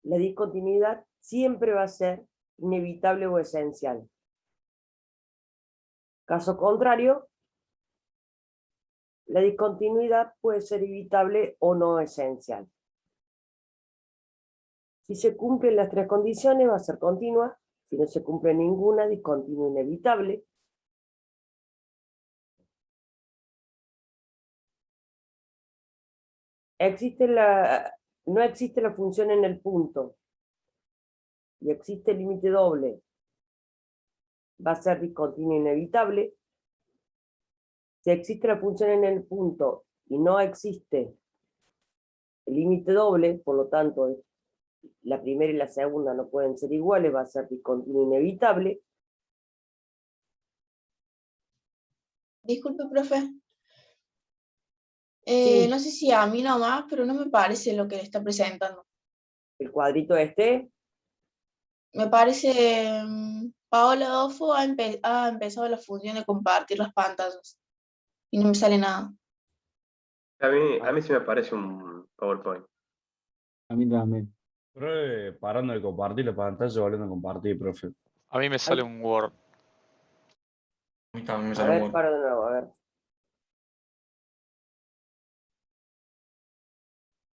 la discontinuidad siempre va a ser inevitable o esencial. Caso contrario, la discontinuidad puede ser evitable o no esencial. Si se cumplen las tres condiciones, va a ser continua. Si no se cumple ninguna, discontinua inevitable. No existe la función en el punto y existe el límite doble, va a ser discontinua inevitable. Si existe la función en el punto y no existe el límite doble, por lo tanto la primera y la segunda no pueden ser iguales, va a ser discontinua inevitable. Disculpe, profe. Sí. No sé si a mí nomás, pero no me parece lo que le está presentando. El cuadrito este. Me parece, Paola Dofo ha empezado la función de compartir las pantallas y no me sale nada. A mí sí me parece un PowerPoint. A mí también. Pero parando de compartir la pantalla, volviendo a compartir, profe. A mí me sale un Word. A mí también me A sale ver, un paro de nuevo, a ver.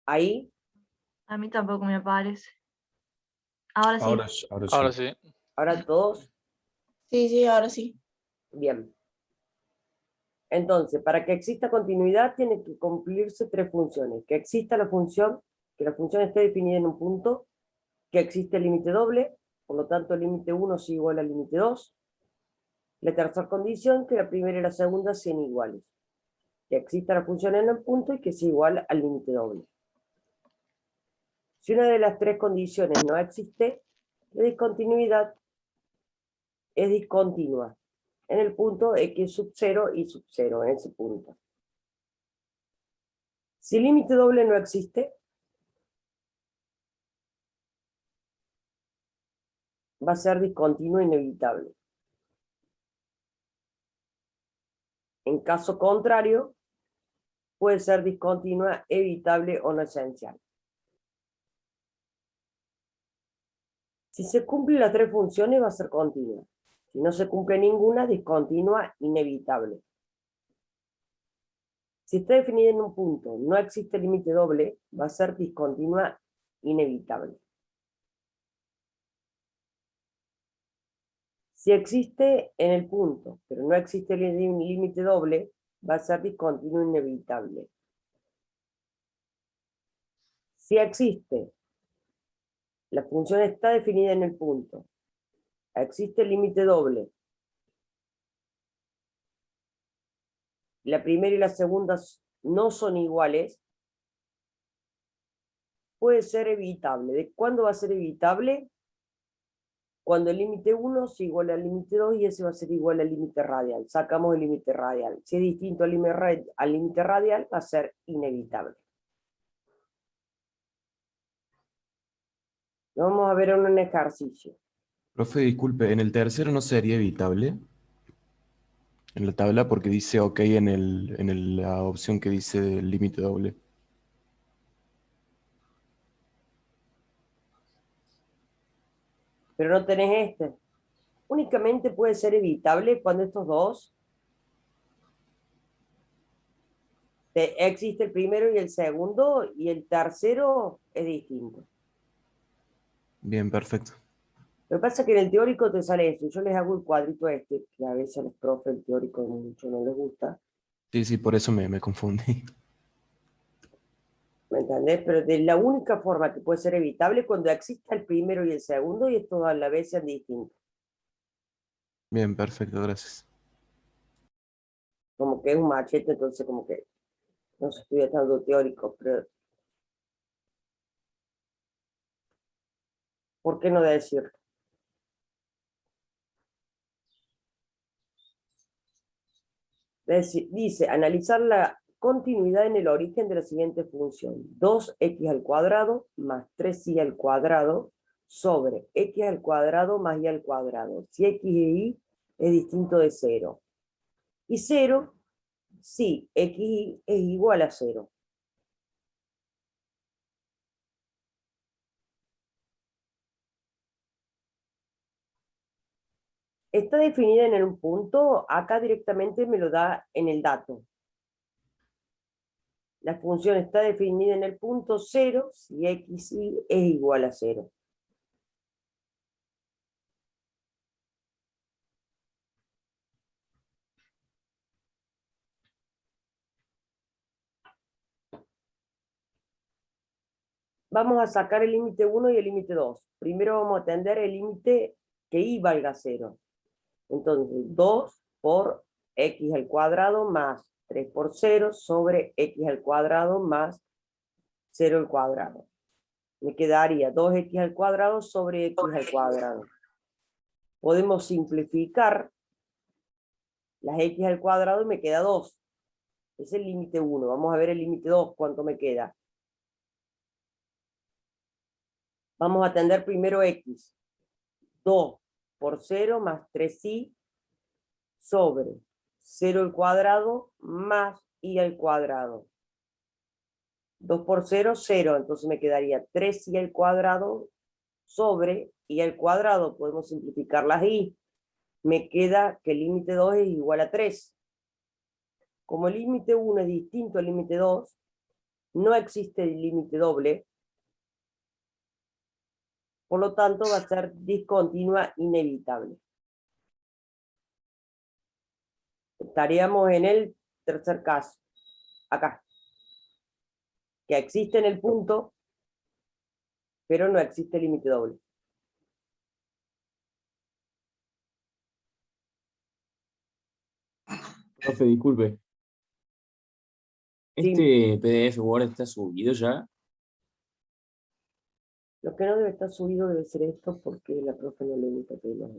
Ahí. A mí tampoco me parece. Ahora sí. Ahora sí. Ahora sí. Ahora todos. Sí, ahora sí. Bien. Entonces, para que exista continuidad, tiene que cumplirse tres funciones. Que exista la función, que la función esté definida en un punto, que existe el límite doble, por lo tanto el límite 1 es igual al límite 2. La tercera condición, que la primera y la segunda sean iguales. Que exista la función en el punto y que sea igual al límite doble. Si una de las tres condiciones no existe, la discontinuidad es discontinua en el punto x sub 0 y sub 0, en ese punto. Si el límite doble no existe, va a ser discontinuo inevitable. En caso contrario, puede ser discontinua, evitable o no esencial. Si se cumplen las tres funciones, va a ser continua. Si no se cumple ninguna, discontinua, inevitable. Si está definida en un punto, no existe límite doble, va a ser discontinua, inevitable. Si existe en el punto, pero no existe el límite doble, va a ser discontinuo inevitable. Si existe, la función está definida en el punto, existe el límite doble, la primera y la segunda no son iguales, puede ser evitable. ¿De cuándo va a ser evitable? Cuando el límite 1 es igual al límite 2 y ese va a ser igual al límite radial. Sacamos el límite radial. Si es distinto al límite radial, va a ser inevitable. Vamos a ver un ejercicio. Profe, disculpe, ¿en el tercero no sería evitable? En la tabla porque dice OK en la opción que dice límite doble. Pero no tenés este. Únicamente puede ser evitable cuando estos dos existe el primero y el segundo, y el tercero es distinto. Bien, perfecto. Lo que pasa es que en el teórico te sale eso. Yo les hago el cuadrito este, que a veces a los profes el teórico mucho no les gusta. Sí, por eso me confundí. ¿Me entendés? Pero de la única forma que puede ser evitable cuando exista el primero y el segundo y estos a la vez sean distintos. Bien, perfecto, gracias. Como que es un machete, entonces como que no se estudia tanto teórico, pero ¿por qué no decirlo? Dice, analizar la continuidad en el origen de la siguiente función. 2x al cuadrado más 3y al cuadrado sobre x al cuadrado más y al cuadrado. Si x e y es distinto de 0. Y 0, si x es igual a 0. está definida en un punto, acá directamente me lo da en el dato. La función está definida en el punto 0 si x y es igual a 0. Vamos a sacar el límite 1 y el límite 2. Primero vamos a atender el límite que y valga 0. Entonces, 2 por x al cuadrado más 3 por 0 sobre x al cuadrado más 0 al cuadrado. Me quedaría 2x al cuadrado sobre x al cuadrado. Podemos simplificar las x al cuadrado y me queda 2. Es el límite 1. Vamos a ver el límite 2, cuánto me queda. Vamos a atender primero x. 2 por 0 más 3y sobre 0 al cuadrado más y al cuadrado. 2 por 0, 0. Entonces me quedaría 3y al cuadrado sobre y al cuadrado. Podemos simplificar las y. Me queda que el límite 2 es igual a 3. Como el límite 1 es distinto al límite 2, no existe el límite doble. Por lo tanto, va a ser discontinua inevitable. Estaríamos en el tercer caso, acá. Que existe en el punto, pero no existe límite doble. Profe, disculpe. Sí. ¿Este PDF Word está subido ya? Lo que no debe estar subido debe ser esto, porque la profe no le gusta que lo...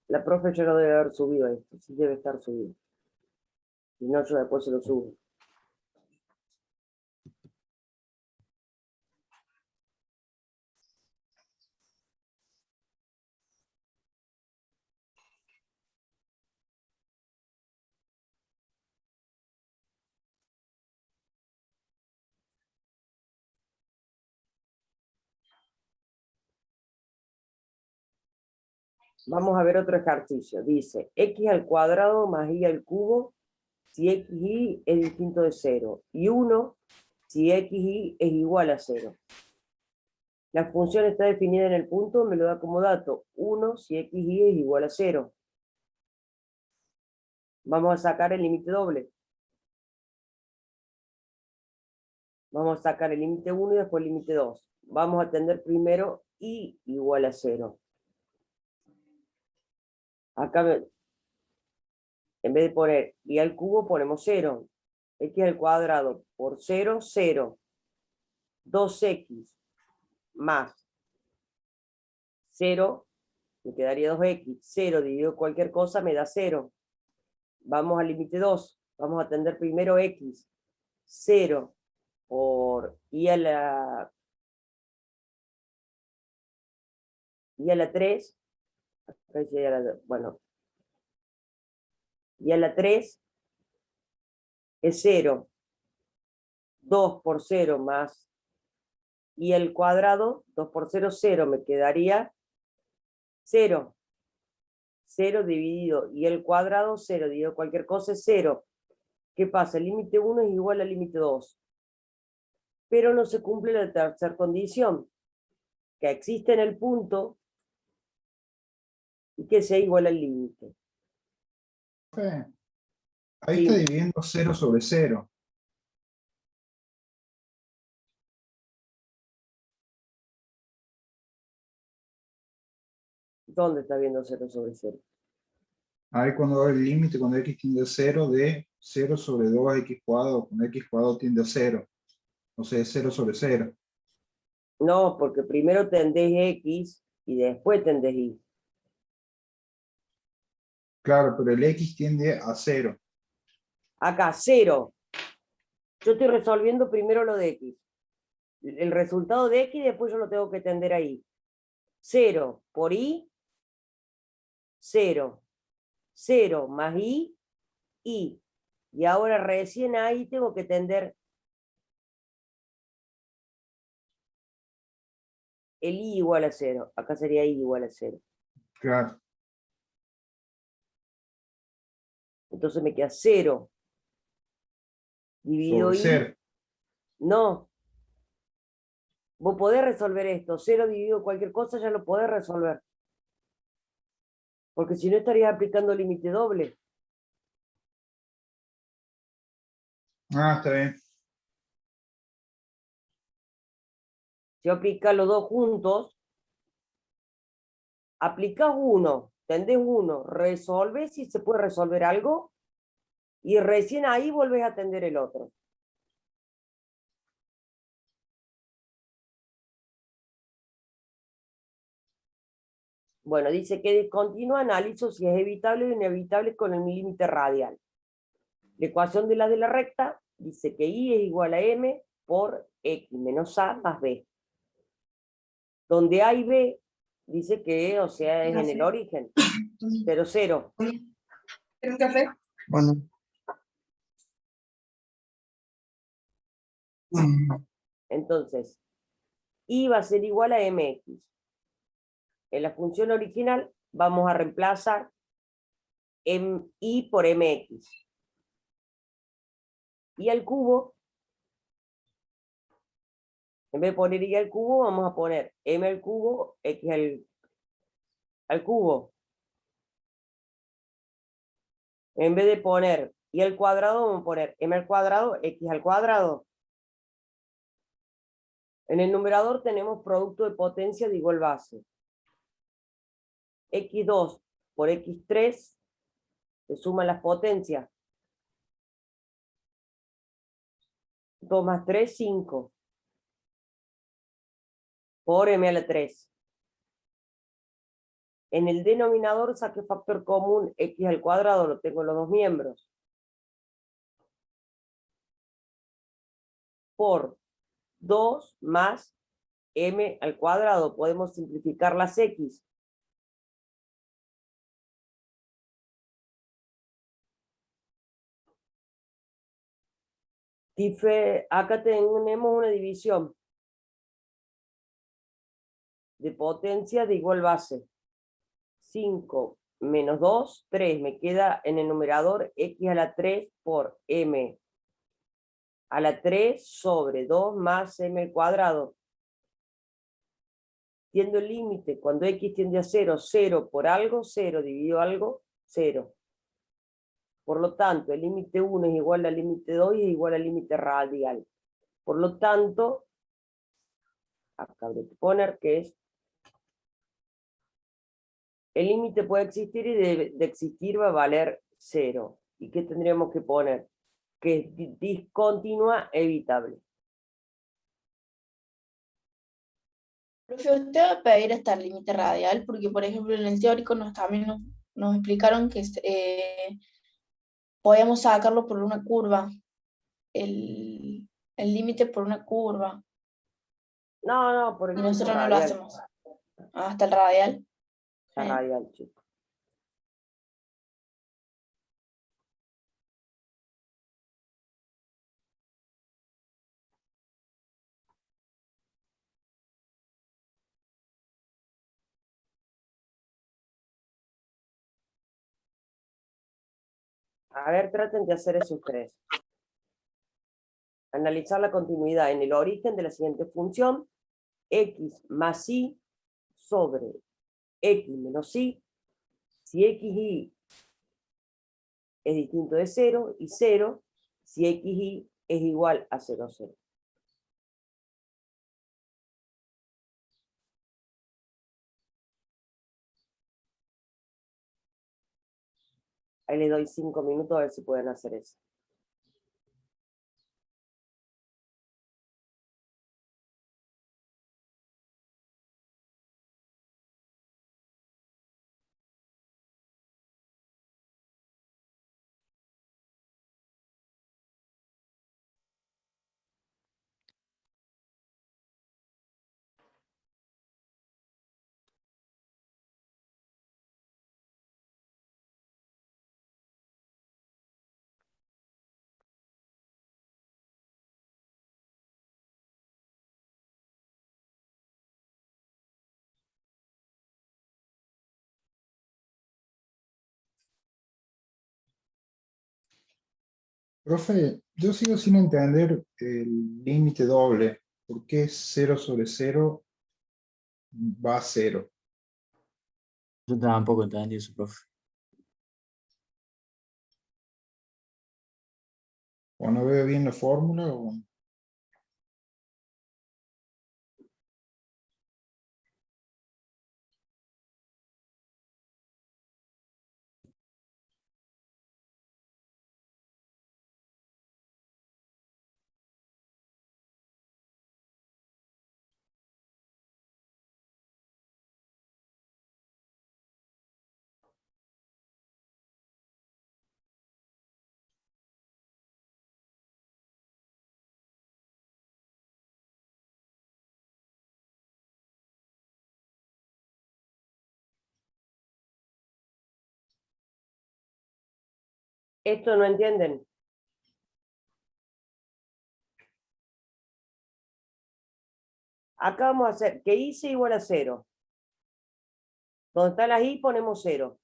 La profe ya lo debe haber subido esto, sí debe estar subido. Si no, yo después se lo subo. Vamos a ver otro ejercicio. Dice, x al cuadrado más y al cubo si x y es distinto de 0. Y 1 si x y es igual a 0. La función está definida en el punto, me lo da como dato. 1 si x y es igual a 0. Vamos a sacar el límite doble. Vamos a sacar el límite 1 y después el límite 2. Vamos a atender primero y igual a 0. Acá, en vez de poner y al cubo, ponemos 0. X al cuadrado por 0, 0. 2x más 0, me quedaría 2x. 0 dividido cualquier cosa me da 0. Vamos al límite 2. Vamos a atender primero x. 0 por y a la 3. Bueno, y a la 3 es 0. 2 por 0 más y al cuadrado, 2 por 0, 0. Me quedaría 0. 0 dividido y el cuadrado, 0 dividido cualquier cosa es 0. ¿Qué pasa? El límite 1 es igual al límite 2. Pero no se cumple la tercera condición, que existe en el punto y que sea igual al límite. Ahí Sí. está dividiendo 0 sobre 0. ¿Dónde está viendo 0 sobre 0? Ahí cuando va el límite, cuando x tiende a 0 de 0 sobre 2x cuadrado, cuando x cuadrado tiende a 0. O sea, es 0 sobre 0. No, porque primero tendés x y después tendés y. Claro, pero el x tiende a 0. Acá, 0. Yo estoy resolviendo primero lo de x. El resultado de x después yo lo tengo que tender ahí. 0 por y, 0. 0 más y. Y ahora recién ahí tengo que tender el i igual a 0. Acá sería i igual a 0. Claro. Entonces me queda 0 dividido Sobre i. 0. No. Vos podés resolver esto. 0 dividido cualquier cosa ya lo podés resolver. Porque si no estarías aplicando límite doble. Ah, está bien. Si aplicas los dos juntos, aplicas uno, tendés uno, resolves si se puede resolver algo, y recién ahí volvés a atender el otro. Bueno, dice que discontinua analizo si es evitable o inevitable con el límite radial. La ecuación de la recta dice que I es igual a M por X menos A más B. Donde A y B dice que, o sea, es en el origen. 0, 0. ¿Quieres un café? Bueno. Entonces, I va a ser igual a MX. En la función original vamos a reemplazar I por MX. Y al cubo, en vez de poner I al cubo, vamos a poner M al cubo, X al cubo. En vez de poner I al cuadrado, vamos a poner M al cuadrado, X al cuadrado. En el numerador tenemos producto de potencia de igual base. X2 por X3 se suman las potencias. 2 más 3, 5. Por M a la 3. En el denominador saque factor común X al cuadrado, lo tengo en los dos miembros. Por 2 más M al cuadrado. Podemos simplificar las X. Acá tenemos una división de potencia de igual base. 5 menos 2, 3. Me queda en el numerador X a la 3 por M a la 3 sobre 2 más M al cuadrado. Tiendo el límite, cuando X tiende a 0, 0 por algo, 0 dividido algo, 0. Por lo tanto, el límite 1 es igual al límite 2 y es igual al límite radial. Por lo tanto, acabo de poner que es, el límite puede existir y de existir va a valer 0. ¿Y qué tendríamos que poner? Que es discontinua evitable. Profe, usted va a pedir hasta el límite radial, porque por ejemplo en el teórico también nos explicaron que podíamos sacarlo por una curva, el límite por una curva, No, por y el nosotros no lo radial. hacemos. Hasta el radial. La radial, chicos. A ver, traten de hacer eso ustedes. Analizar la continuidad en el origen de la siguiente función, x más y sobre x menos y, si xy es distinto de 0, y 0, si xy es igual a 0, 0. Ahí les doy 5 minutos a ver si pueden hacer eso. Profe, yo sigo sin entender el límite doble. ¿Por qué 0 sobre 0 va a 0? Yo tampoco entendí eso, profe. ¿O no veo bien la fórmula? O... ¿Esto no entienden? Acá vamos a hacer que i sea igual a 0. Donde están las i ponemos 0.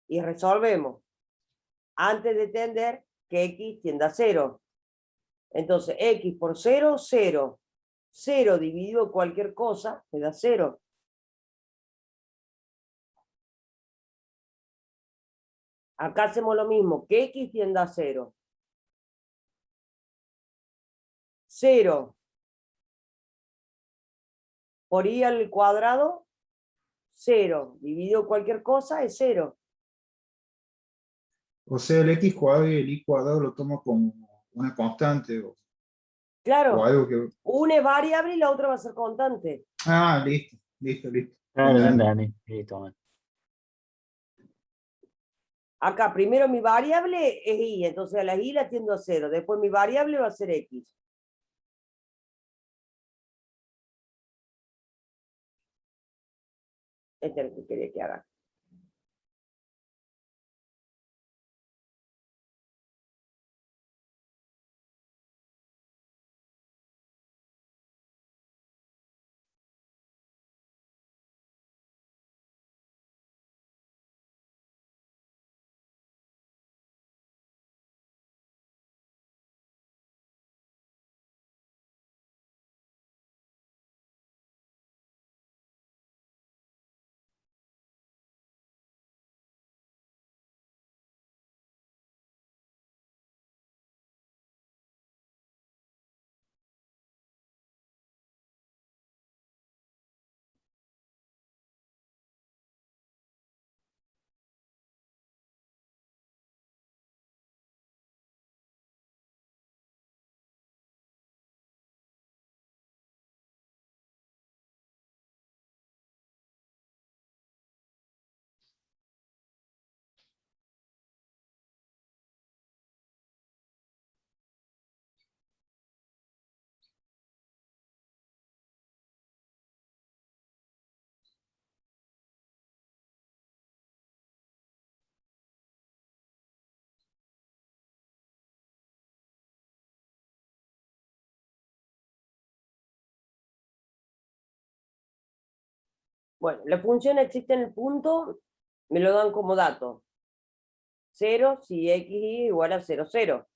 Y resolvemos. Antes de entender que x tiende a 0. Entonces, x por 0, 0. 0 dividido en cualquier cosa me da 0. Acá hacemos lo mismo, que x tienda a 0. 0 por i al cuadrado, 0. Dividido en cualquier cosa es 0. O sea, el x cuadrado y el y cuadrado lo tomo como una constante o Claro, algo que... una es variable y la otra va a ser constante. Ah, listo, listo, listo. Claro, ya Entendí. entendí. Listo, bueno. Acá primero mi variable es i, entonces a la i la tiendo a 0. Después mi variable va a ser x. Este es lo que quería que haga. Bueno, la función existe en el punto, me lo dan como dato. 0 si x igual a 0, 0.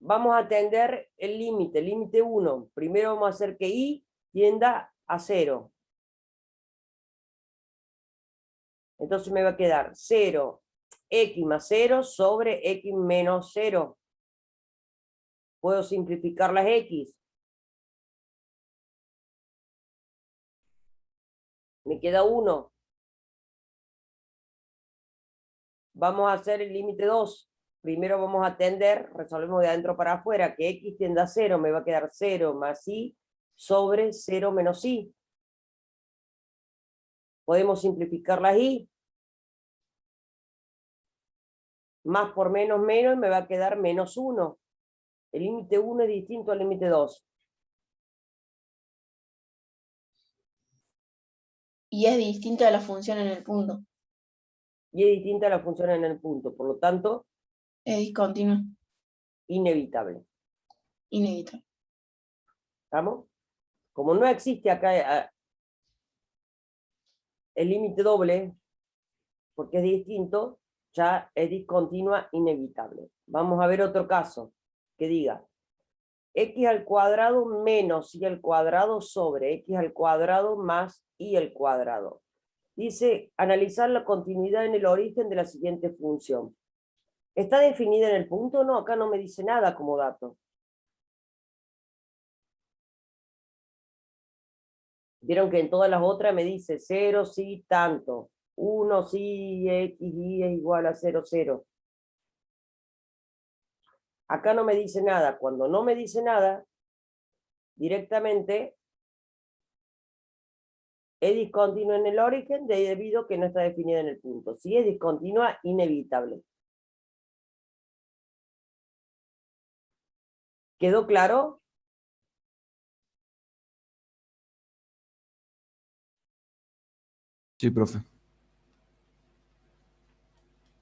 Vamos a atender el límite 1. Primero vamos a hacer que i tienda a 0. Entonces me va a quedar 0, x más 0 sobre x menos 0. Puedo simplificar las x. Me queda 1. Vamos a hacer el límite 2. Primero vamos a atender, resolvemos de adentro para afuera, que x tienda a 0, me va a quedar 0 más i sobre 0 menos i. Podemos simplificar las i. Más por menos, me va a quedar menos 1. El límite 1 es distinto al límite 2. Y es distinta a la función en el punto. Y es distinta a la función en el punto. Por lo tanto, Es discontinua, inevitable. inevitable. ¿Estamos? Como no existe acá el límite doble, porque es distinto, ya es discontinua inevitable. Vamos a ver otro caso que diga x al cuadrado menos y al cuadrado sobre x al cuadrado más y al cuadrado. Dice, analizar la continuidad en el origen de la siguiente función. ¿Está definida en el punto? No, acá no me dice nada como dato. Vieron que en todas las otras me dice 0 sí tanto, 1 sí x y es igual a 0, 0. Acá no me dice nada. Cuando no me dice nada, directamente es discontinua en el origen debido a que no está definida en el punto. Si es discontinua, inevitable. ¿Quedó claro? Sí, profe.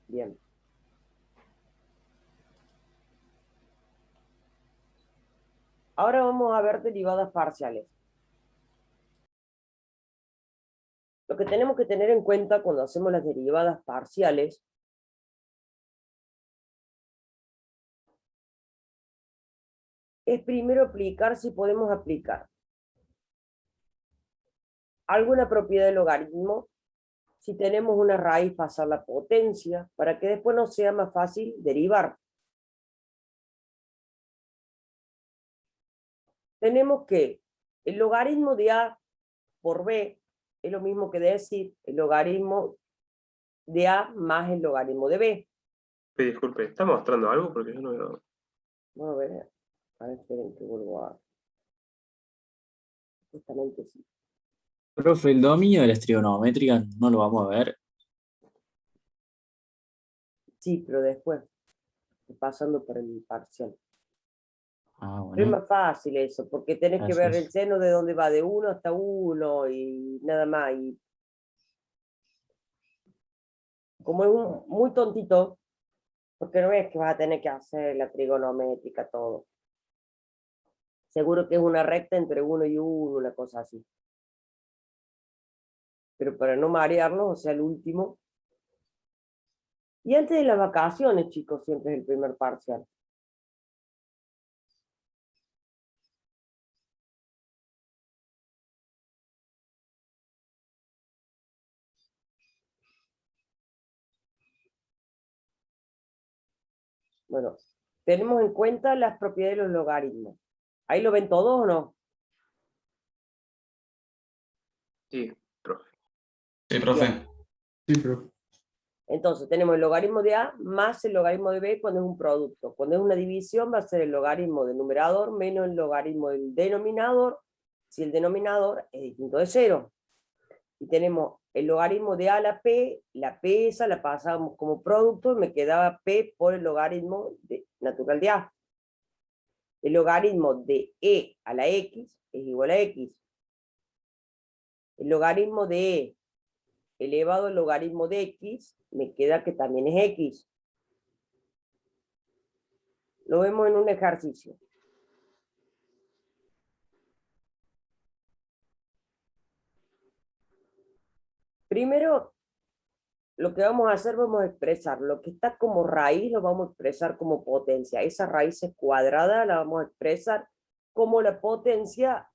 Bien. Ahora vamos a ver derivadas parciales. Lo que tenemos que tener en cuenta cuando hacemos las derivadas parciales es primero aplicar si podemos aplicar alguna propiedad del logaritmo. Si tenemos una raíz, pasar la potencia, para que después nos sea más fácil derivar. Tenemos que el logaritmo de A por B es lo mismo que decir el logaritmo de A más el logaritmo de B. Disculpe, ¿está mostrando algo? Porque yo no veo. Vamos a ver, esperen que vuelvo a... Justamente sí. Profe, el dominio de las trigonométricas no lo vamos a ver. Sí, pero después, pasando por el parcial. Ah, Pero es bueno. más fácil eso, porque tenés que ver el Gracias. seno de dónde va, de 1 hasta 1 y nada más. Y como es muy tontito, porque no es que vas a tener que hacer la trigonométrica, todo. Seguro que es una recta entre 1 y 1, una cosa así. Pero para no marearnos, o sea, el último. Y antes de las vacaciones, chicos, siempre es el primer parcial. Bueno, tenemos en cuenta las propiedades de los logaritmos. ¿Ahí lo ven todos o no? Sí, profe. Sí, profe. Bien. Sí, profe. Entonces tenemos el logaritmo de A más el logaritmo de B cuando es un producto. Cuando es una división va a ser el logaritmo del numerador menos el logaritmo del denominador, si el denominador es distinto de 0. Y tenemos el logaritmo de A a la P esa la pasamos como producto y me quedaba P por el logaritmo natural de A. El logaritmo de E a la X es igual a X. El logaritmo de E elevado al logaritmo de X, me queda que también es X. Lo vemos en un ejercicio. Primero, lo que vamos a hacer, vamos a expresar lo que está como raíz, lo vamos a expresar como potencia. Esa raíz es cuadrada, la vamos a expresar como la potencia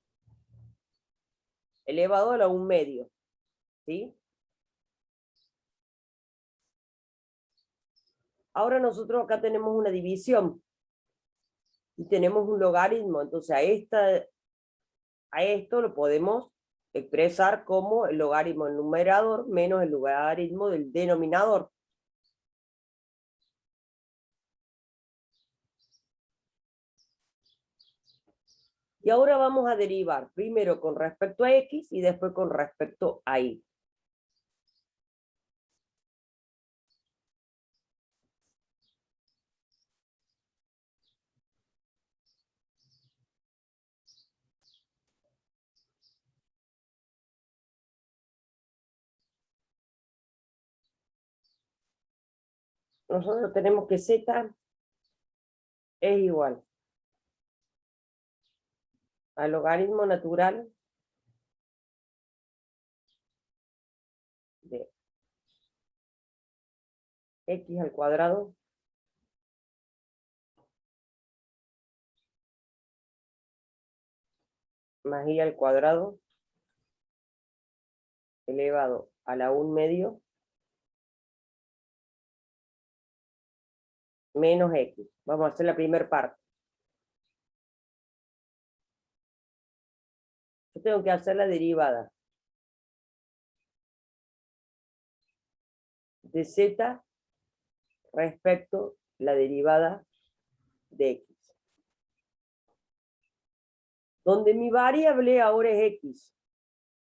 elevado a la 1/2. ¿Sí? Ahora nosotros acá tenemos una división y tenemos un logaritmo, entonces a esto lo podemos expresar como el logaritmo del numerador menos el logaritmo del denominador. Y ahora vamos a derivar primero con respecto a X y después con respecto a Y. Nosotros tenemos que Z es igual al logaritmo natural de x al cuadrado más y al cuadrado elevado a la 1 medio menos x. Vamos a hacer la primera parte. Yo tengo que hacer la derivada de z respecto a la derivada de x. Donde mi variable ahora es x,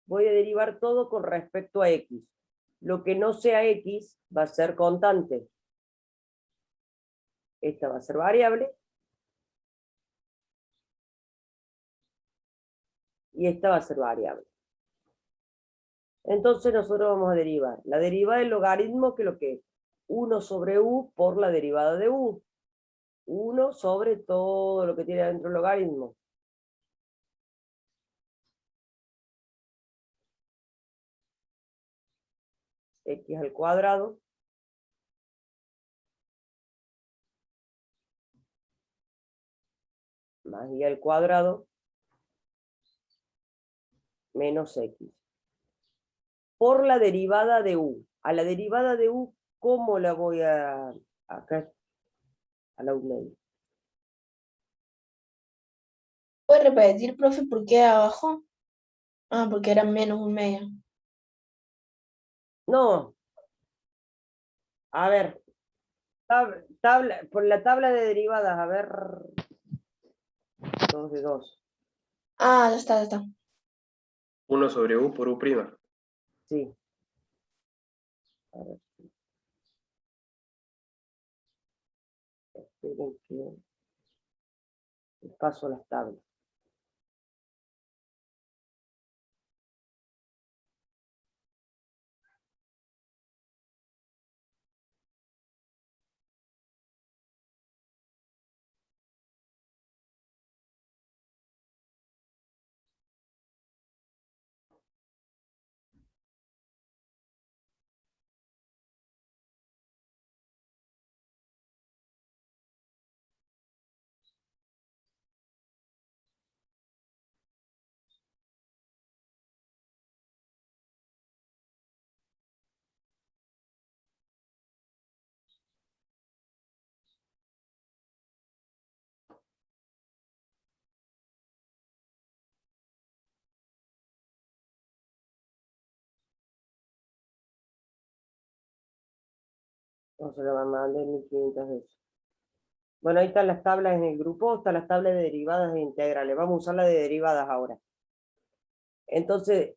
voy a derivar todo con respecto a x. Lo que no sea x va a ser constante. Esta va a ser variable. Y esta va a ser variable. Entonces nosotros vamos a derivar la derivada del logaritmo, que es lo que es 1 sobre u por la derivada de u. 1 sobre todo lo que tiene adentro el logaritmo. X al cuadrado más y al cuadrado menos x. Por la derivada de u. A la derivada de u, ¿cómo la voy a... acá, a la 1 medio? ¿Puede repetir, profe, por qué abajo? Ah, porque era menos 1 medio. No. A ver. Por la tabla de derivadas, a ver. 2 de 2. Ah, ya está, ya está. 1 sobre u por u prima. Sí. A ver. Esperen que paso las tablas. No se lo van a mandar 1500 veces. Bueno, ahí están las tablas en el grupo, están las tablas de derivadas e integrales. Vamos a usar la de derivadas ahora. Entonces,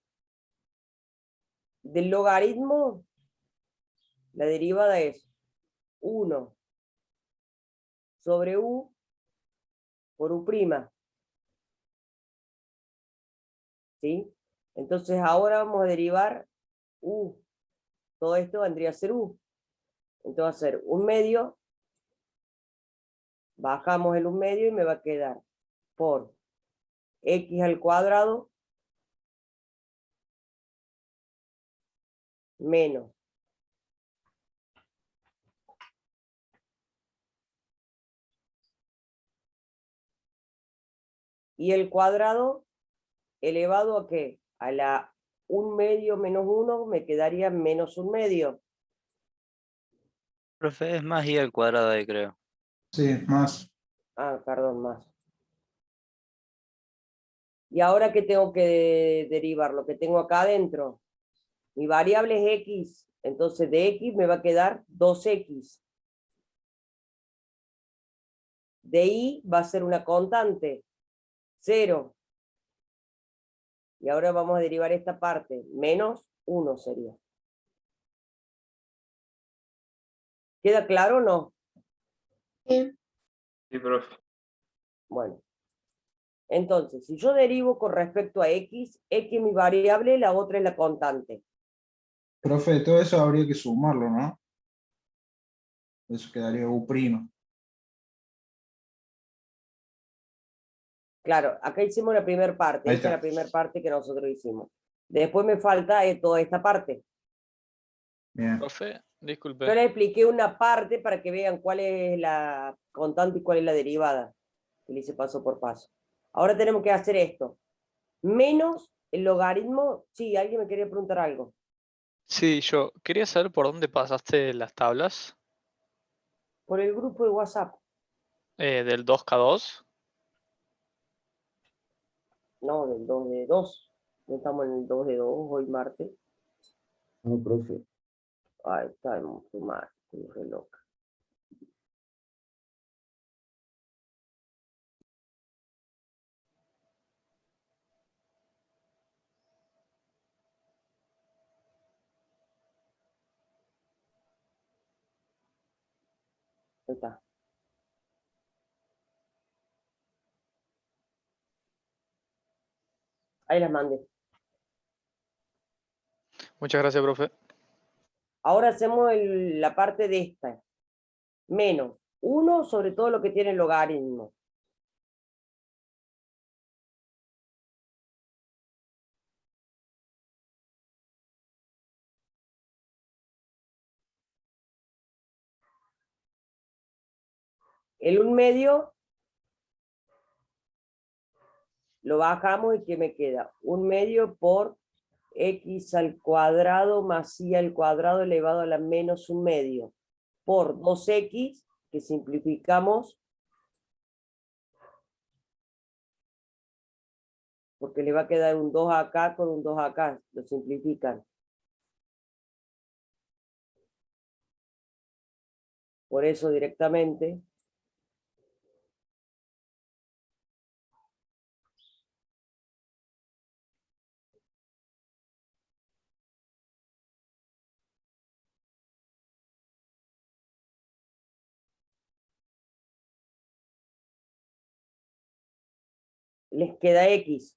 del logaritmo, la derivada es 1 sobre u por u prima. ¿Sí? Entonces ahora vamos a derivar u. Todo esto vendría a ser u. Entonces va a ser 1 medio. Bajamos el 1 medio y me va a quedar por x al cuadrado menos y el cuadrado elevado a ¿qué? A la 1 medio menos 1 me quedaría menos 1 medio. Profe, es más y al cuadrado ahí, creo. Sí, más. Ah, perdón, más. ¿Y ahora qué tengo que derivar? Lo que tengo acá adentro. Mi variable es x, entonces de x me va a quedar 2x. De y va a ser una constante, 0. Y ahora vamos a derivar esta parte, menos 1 sería. ¿Queda claro o no? Sí. Sí, profe. Bueno. Entonces, si yo derivo con respecto a x, x es mi variable, la otra es la constante. Profe, todo eso habría que sumarlo, ¿no? Eso quedaría u prima. Claro, acá hicimos la primera parte, Ahí esta es está. la primera parte que nosotros hicimos. Después me falta toda esta parte. Bien. Profe, disculpe. Yo les expliqué una parte para que vean cuál es la constante y cuál es la derivada. Que le hice paso por paso. Ahora tenemos que hacer esto. Menos el logaritmo. Sí, alguien me quería preguntar algo. Sí, yo quería saber por dónde pasaste las tablas Por el grupo de WhatsApp. del 2K2. No, del 2 de 2. No estamos en el 2 de 2 hoy martes. No, profe. Ay, está muy mal. Estoy re loca. Ahí está. Ahí las mandé. Muchas gracias, profe. Ahora hacemos la parte de esta. Menos 1 sobre todo lo que tiene el logaritmo. El 1/2 lo bajamos y ¿qué me queda? 1/2 por x al cuadrado más y al cuadrado elevado a la menos 1/2 por 2x, que simplificamos, porque le va a quedar un 2 acá con un 2 acá, lo simplifican. Por eso directamente les queda x.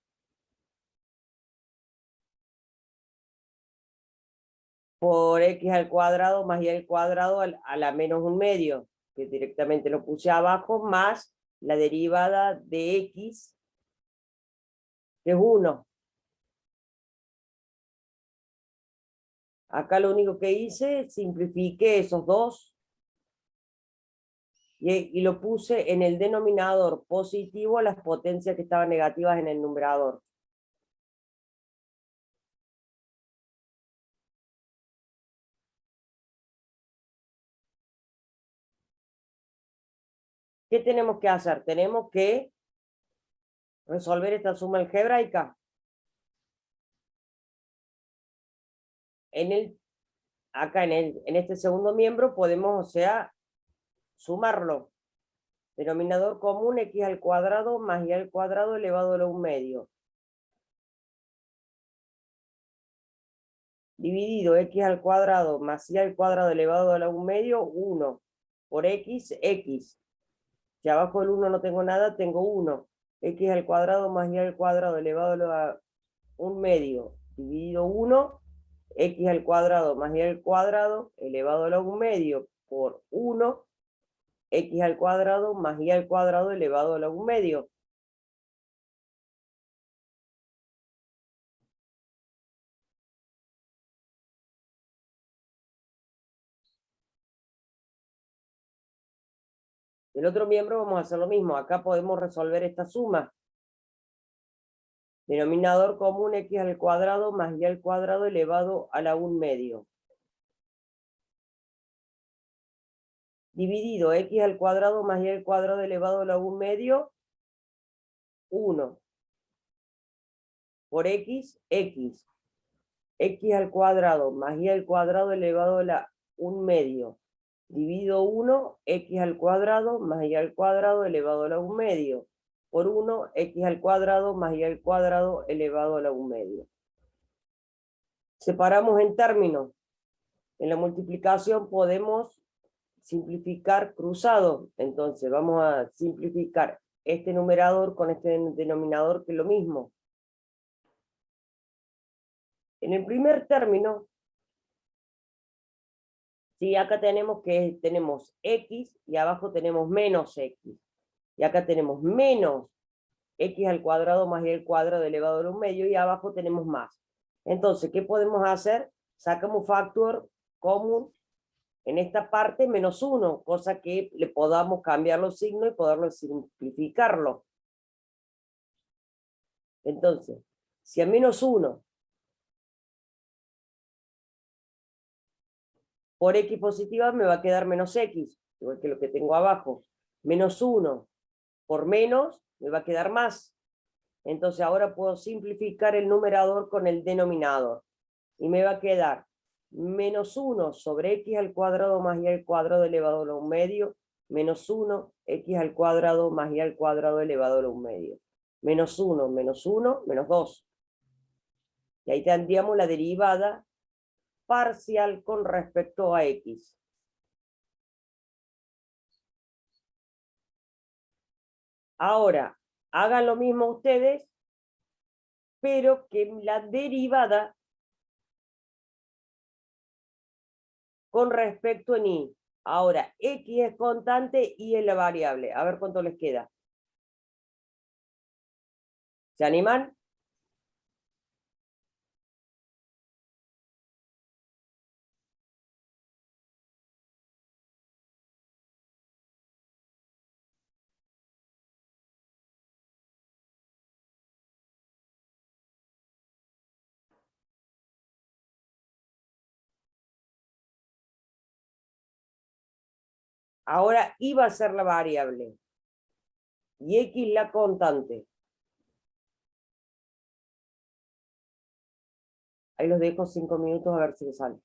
Por x al cuadrado más y al cuadrado a la menos 1/2, que directamente lo puse abajo, más la derivada de x, que es 1. Acá lo único que hice, simplifiqué esos dos y lo puse en el denominador positivo a las potencias que estaban negativas en el numerador. ¿Qué tenemos que hacer? Tenemos que resolver esta suma algebraica. Acá en este segundo miembro podemos, o sea, sumarlo. Denominador común, x al cuadrado más y al cuadrado elevado a la 1/2. Dividido x al cuadrado más y al cuadrado elevado a la 1/2, 1. Por x, x. Si abajo del 1 no tengo nada, tengo 1. X al cuadrado más y al cuadrado elevado a la 1/2. Dividido 1, x al cuadrado más y al cuadrado elevado a la 1/2 por 1. X al cuadrado más y al cuadrado elevado a la 1/2. El otro miembro vamos a hacer lo mismo. Acá podemos resolver esta suma. Denominador común, x al cuadrado más y al cuadrado elevado a la 1/2. Dividido x al cuadrado más y al cuadrado elevado a la 1/2, 1. Por x, x. X al cuadrado más y al cuadrado elevado a la 1/2. Dividido 1, x al cuadrado más y al cuadrado elevado a la 1/2. Por 1, x al cuadrado más y al cuadrado elevado a la 1/2. Separamos en términos. En la multiplicación podemos simplificar cruzado. Entonces vamos a simplificar este numerador con este denominador, que es lo mismo. En el primer término, sí, acá tenemos x y abajo tenemos menos x. Y acá tenemos menos x al cuadrado más y al cuadrado elevado a la 1/2 y abajo tenemos más. Entonces, ¿qué podemos hacer? Sacamos factor común en esta parte menos 1, cosa que le podamos cambiar los signos y poderlo simplificarlo. Entonces, si a menos 1 por x positiva me va a quedar menos x, igual que lo que tengo abajo. Menos 1 por menos me va a quedar más. Entonces ahora puedo simplificar el numerador con el denominador. Y me va a quedar menos 1 sobre x al cuadrado más y al cuadrado elevado a la 1 medio, menos 1 x al cuadrado más y al cuadrado elevado a la 1 medio. Menos 1, menos 1, menos 2. Y ahí tendríamos la derivada parcial con respecto a x. Ahora, hagan lo mismo ustedes, pero que la derivada con respecto en y. Ahora, x es constante y es la variable. A ver cuánto les queda. ¿Se animan? Ahora y va a ser la variable y x la constante. Ahí los dejo 5 minutos a ver si les sale.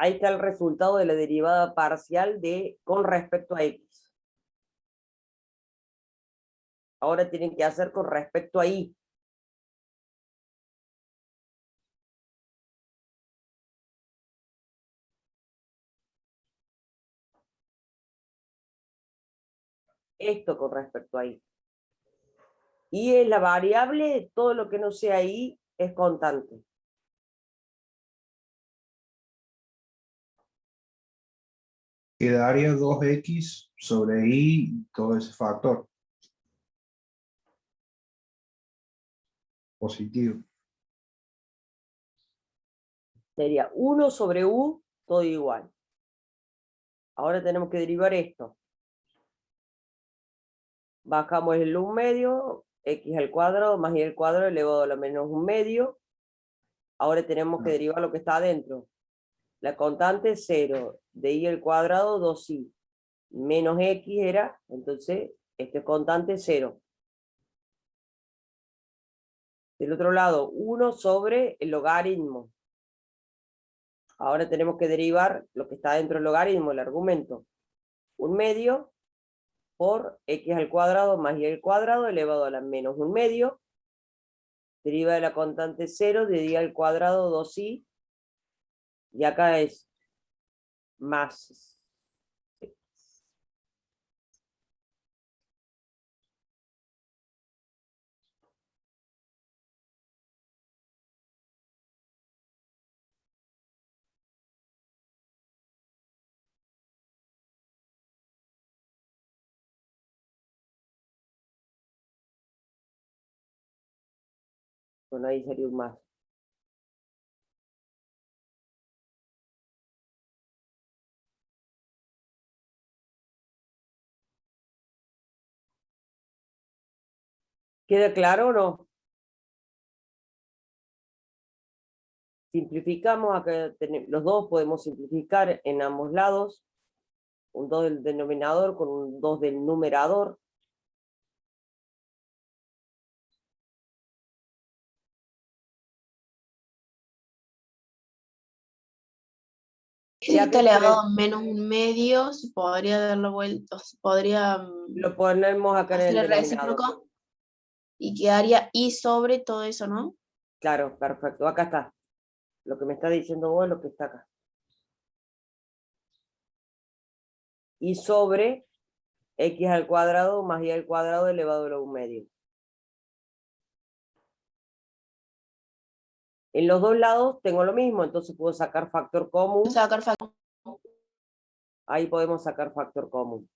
Ahí está el resultado de la derivada parcial con respecto a x. Ahora tienen que hacer con respecto a y. Esto con respecto a y. Y es la variable, todo lo que no sea y es constante. Quedaría 2x sobre y todo ese factor positivo. Sería 1 sobre u, todo igual. Ahora tenemos que derivar esto. Bajamos el 1 medio, x al cuadrado más y al cuadrado elevado a la menos 1 medio. Ahora tenemos que derivar lo que está adentro. La constante es 0, de y al cuadrado 2y. Menos x era, entonces, este constante es 0. Del otro lado, 1 sobre el logaritmo. Ahora tenemos que derivar lo que está dentro del logaritmo, el argumento. 1 medio por x al cuadrado más y al cuadrado elevado a la menos 1 medio. Deriva de la constante 0 de y al cuadrado 2y. Y acá es más. Bueno, ahí sería un más. ¿Queda claro o no? Simplificamos, acá los dos podemos simplificar en ambos lados. Un 2 del denominador con un 2 del numerador. Si acá está hay elevado a menos un medio, se podría dar la vuelta, se podría lo ponemos acá en hacer el el denominador. recíproco y quedaría y sobre todo eso, ¿no? Claro, perfecto, acá está. Lo que me está diciendo vos es lo que está acá. Y sobre x al cuadrado más y al cuadrado elevado a la 1 medio. En los dos lados tengo lo mismo, entonces puedo sacar factor común. Sacar factor. Ahí podemos sacar factor común.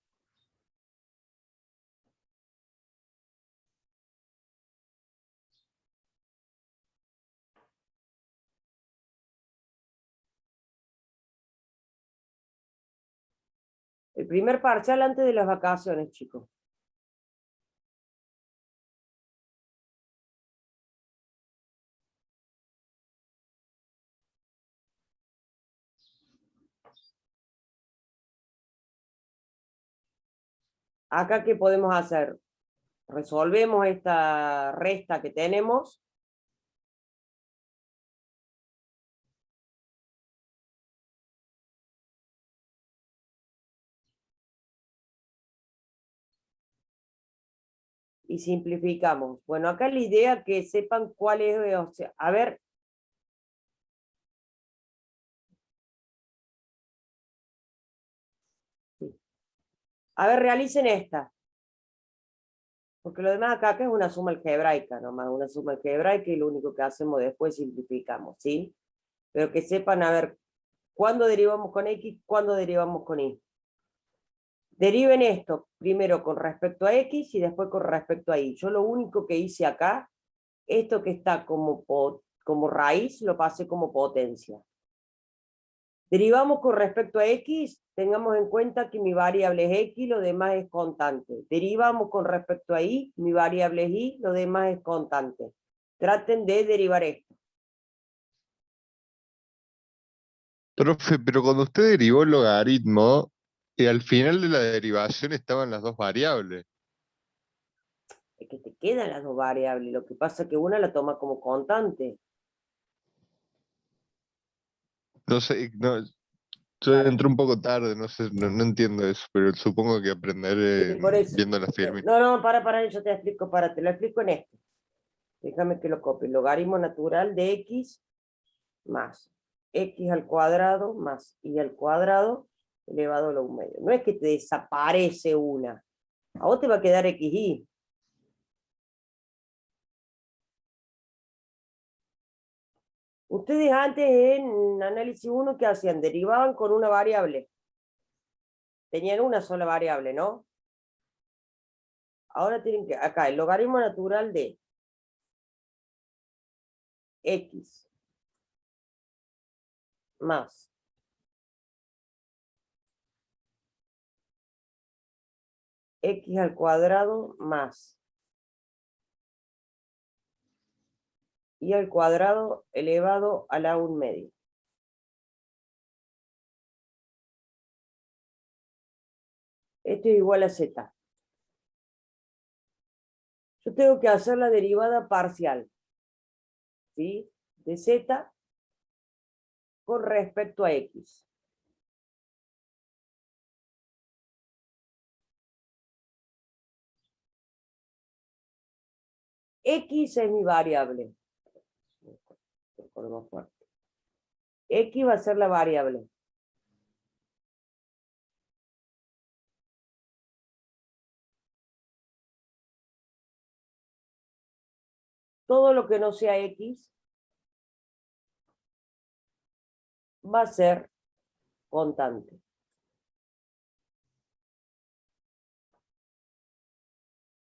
El primer parcial antes de las vacaciones, chicos. Acá, ¿qué podemos hacer? Resolvemos esta resta que tenemos. Y simplificamos. Bueno, acá la idea es que sepan cuál es, o sea, a ver. Sí. A ver, realicen esta. Porque lo demás acá que es una suma algebraica, nomás una suma algebraica y lo único que hacemos después simplificamos, ¿sí? Pero que sepan, a ver, ¿cuándo derivamos con X? ¿Cuándo derivamos con Y? Deriven esto primero con respecto a X y después con respecto a Y. Yo lo único que hice acá, esto que está como raíz, lo pasé como potencia. Derivamos con respecto a X, tengamos en cuenta que mi variable es X, lo demás es constante. Derivamos con respecto a Y, mi variable es Y, lo demás es constante. Traten de derivar esto. Profe, pero cuando usted derivó el logaritmo, al final de la derivación estaban las dos variables. Es que te quedan las dos variables, lo que pasa es que una la toma como constante. No sé, no, yo Claro. entré un poco tarde, no sé, no entiendo eso, pero supongo que aprenderé Sí, por eso. viendo la firma. No, para, yo te explico, te lo explico en esto. Déjame que lo copie. Logaritmo natural de X más X al cuadrado más Y al cuadrado elevado a la 1 medio. No es que te desaparece una. A vos te va a quedar XY. Ustedes antes en análisis 1, ¿qué hacían? Derivaban con una variable. Tenían una sola variable, ¿no? Ahora tienen que, acá, el logaritmo natural de X más X al cuadrado más Y al cuadrado elevado a la 1 medio. Esto es igual a Z. Yo tengo que hacer la derivada parcial, ¿sí? De Z con respecto a X. X es mi variable. X va a ser la variable. Todo lo que no sea X va a ser constante.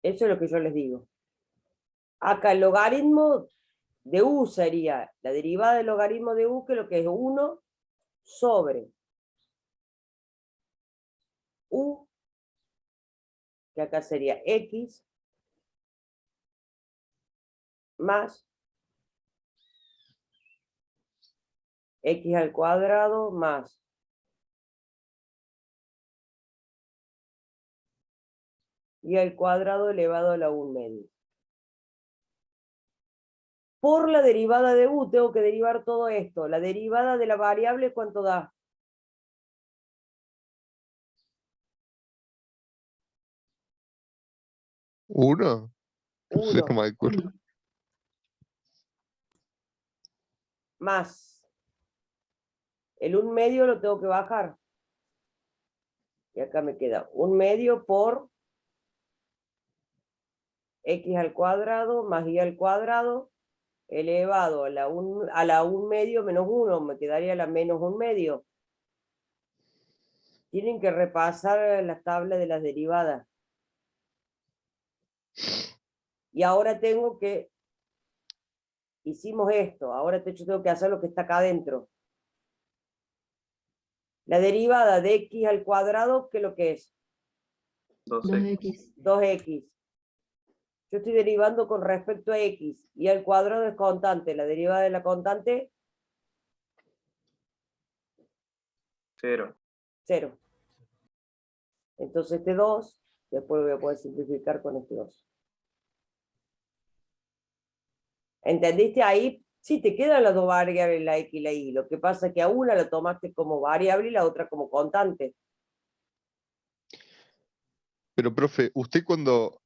Eso es lo que yo les digo. Acá el logaritmo de U sería la derivada del logaritmo de U, que lo que es 1 sobre U, que acá sería X, más X al cuadrado más Y al cuadrado elevado a la 1 medio. Por la derivada de U tengo que derivar todo esto. La derivada de la variable, ¿cuánto da? ¿1? Cero 1 más culo. más el 1/2 lo tengo que bajar. Y acá me queda 1/2 por x al cuadrado más y al cuadrado elevado a la 1/2 menos 1, me quedaría la menos 1/2. Tienen que repasar las tablas de las derivadas. Y ahora tengo que, hicimos esto, ahora yo tengo que hacer lo que está acá adentro. La derivada de x al cuadrado, ¿qué es lo que es? 2x. 2x. Yo estoy derivando con respecto a x y al cuadrado es constante. La derivada de la constante, 0. 0. Entonces este 2, después lo voy a poder simplificar con este 2. ¿Entendiste ahí? Sí, te quedan las dos variables, la x y la y. Lo que pasa es que a una la tomaste como variable y la otra como constante. Pero, profe, usted cuando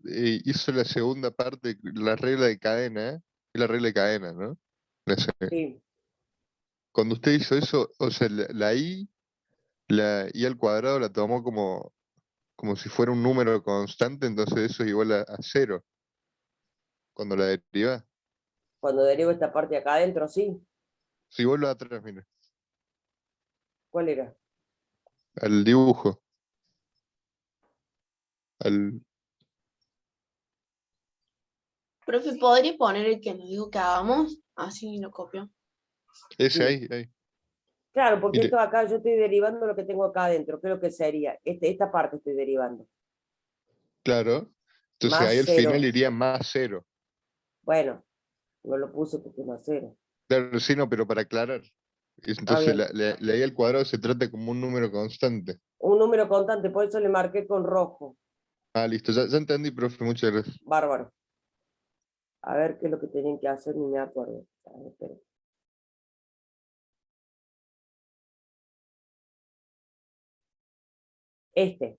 hizo la segunda parte, la regla de cadena, es la regla de cadena, ¿no? Sí. Cuando usted hizo eso, o sea, la i al cuadrado la tomó como si fuera un número constante, entonces eso es igual a 0 cuando la deriva. Cuando derivo esta parte de acá adentro, sí. Si vuelvo atrás, mira, ¿Cuál era? al dibujo, al, Profe, ¿podría poner el que nos dijo que hagamos? Así lo copio. ese Sí. ahí. Claro, porque Mire, esto acá yo estoy derivando lo que tengo acá adentro. Creo que sería, esta parte estoy derivando. claro. Entonces ahí Más al final 0. iría más 0. Bueno, no lo puse porque más 0. Claro, sí, no, pero para aclarar. Ah, Entonces bien. la i al cuadrado se trata como un número constante. Un número constante, por eso le marqué con rojo. Ah, listo, ya entendí, profe, muchas gracias. Bárbaro. A ver qué es lo que tenían que hacer, ni me acuerdo. A ver, espera. Este.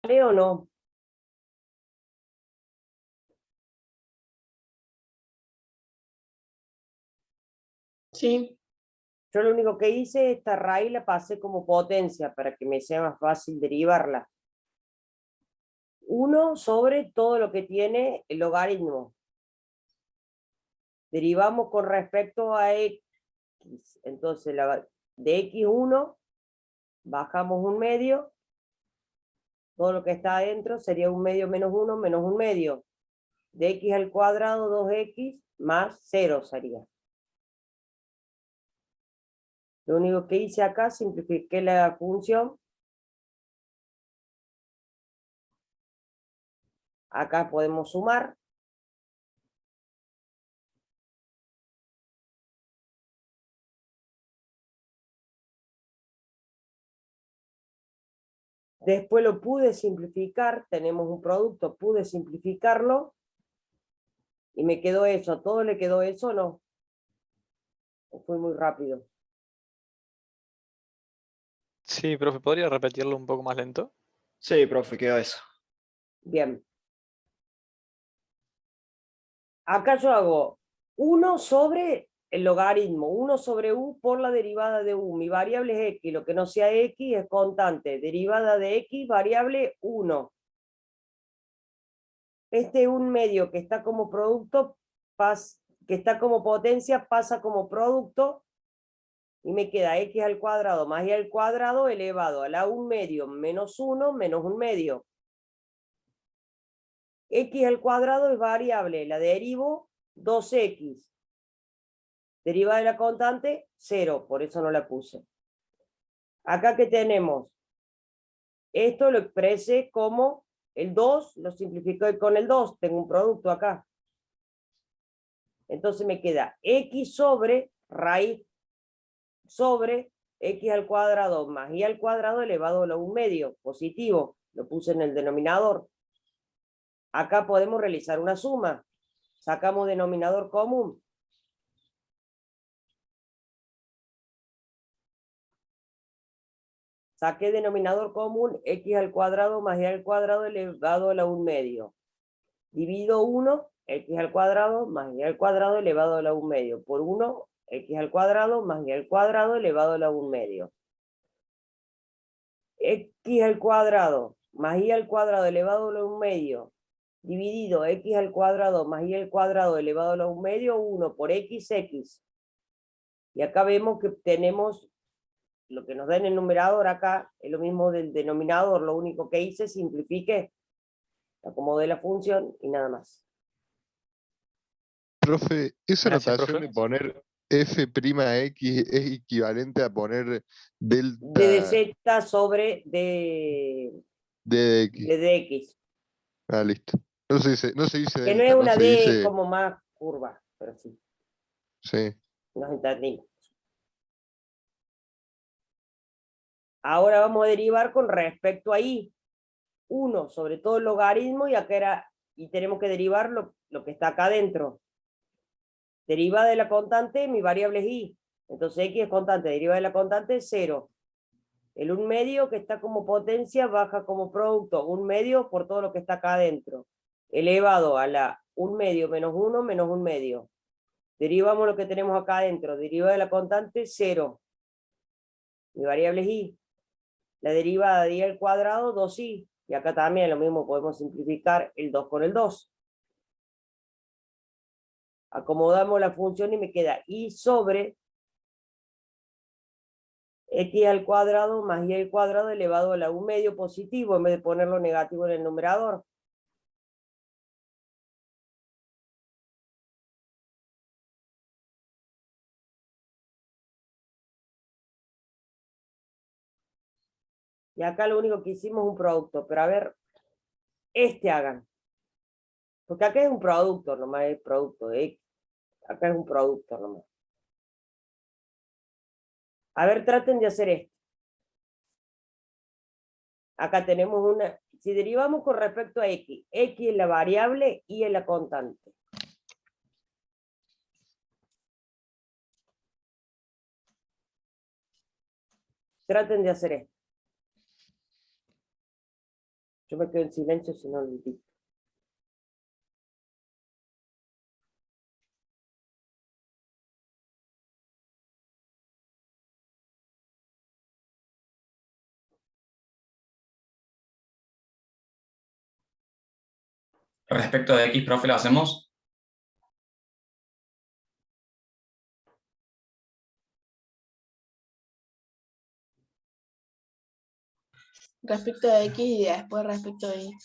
o no? Sí, Yo lo único que hice, esta raíz la pasé como potencia para que me sea más fácil derivarla. 1 sobre todo lo que tiene el logaritmo. Derivamos con respecto a x. Entonces, de x1 bajamos un medio. Todo lo que está adentro sería un medio menos 1 menos un medio. De x al cuadrado, 2x más 0 sería. Lo único que hice acá, simplifiqué la función. Acá podemos sumar. Después lo pude simplificar, tenemos un producto, pude simplificarlo. Y me quedó eso. ¿A todo le quedó eso o no? ¿O fue muy rápido? Sí, profe, ¿podría repetirlo un poco más lento? Sí, profe, queda eso. Bien. Acá yo hago 1 sobre el logaritmo, 1 sobre u por la derivada de u. Mi variable es x, lo que no sea x es constante. Derivada de x, variable 1. Este 1 medio que está como producto, que está como potencia, pasa como producto y me queda x al cuadrado más y al cuadrado elevado a la 1 medio menos 1 menos 1 medio. X al cuadrado es variable, la derivo 2x. Derivada de la constante, 0, por eso no la puse. Acá que tenemos, esto lo expresé como el 2, lo simplifico con el 2, tengo un producto acá. Entonces me queda x sobre raíz sobre x al cuadrado más y al cuadrado elevado a la 1 medio, positivo, lo puse en el denominador. Acá podemos realizar una suma, sacamos denominador común. Saqué denominador común, x al cuadrado más y al cuadrado elevado a la 1 medio. Divido 1, x al cuadrado más y al cuadrado elevado a la 1 medio. Por 1, x al cuadrado más y al cuadrado elevado a la 1 medio. X al cuadrado más y al cuadrado elevado a la 1 medio. Dividido x al cuadrado más y al cuadrado elevado a la 1 medio, 1 por x. Y acá vemos que tenemos lo que nos da en el numerador acá, es lo mismo del denominador, lo único que hice, simplifiqué, acomodé la función y nada más. Profe, esa Gracias, notación profe. de poner f'(x) es equivalente a poner delta De z sobre de dx. dx. Ah, listo. No se dice Que no es delta, no una se d, es dice. como más curva, pero sí, Sí. nos entendimos. Ahora vamos a derivar con respecto a y. 1 sobre todo el logaritmo y acá y tenemos que derivar lo que está acá adentro. Derivada de la constante, mi variable es y. Entonces x es constante, derivada de la constante es 0. El 1 medio que está como potencia baja como producto 1 medio por todo lo que está acá adentro. Elevado a la 1 medio menos 1 menos 1 medio. Derivamos lo que tenemos acá adentro. Derivada de la constante 0. Mi variable es y. La derivada de y al cuadrado 2y. Y acá también lo mismo, podemos simplificar el 2 con el 2. Acomodamos la función y me queda y sobre x al cuadrado más y al cuadrado elevado a la 1 medio positivo en vez de ponerlo negativo en el numerador. Y acá lo único que hicimos es un producto, pero a ver, hagan. Porque acá es un producto, nomás es producto de x. Acá es un producto nomás. A ver, traten de hacer esto. Acá tenemos una, si derivamos con respecto a x es la variable y es la constante. Traten de hacer esto. Yo me quedo en silencio si no lo dicto. Respecto de X, profe, ¿lo hacemos? Respecto de X y después respecto de Y.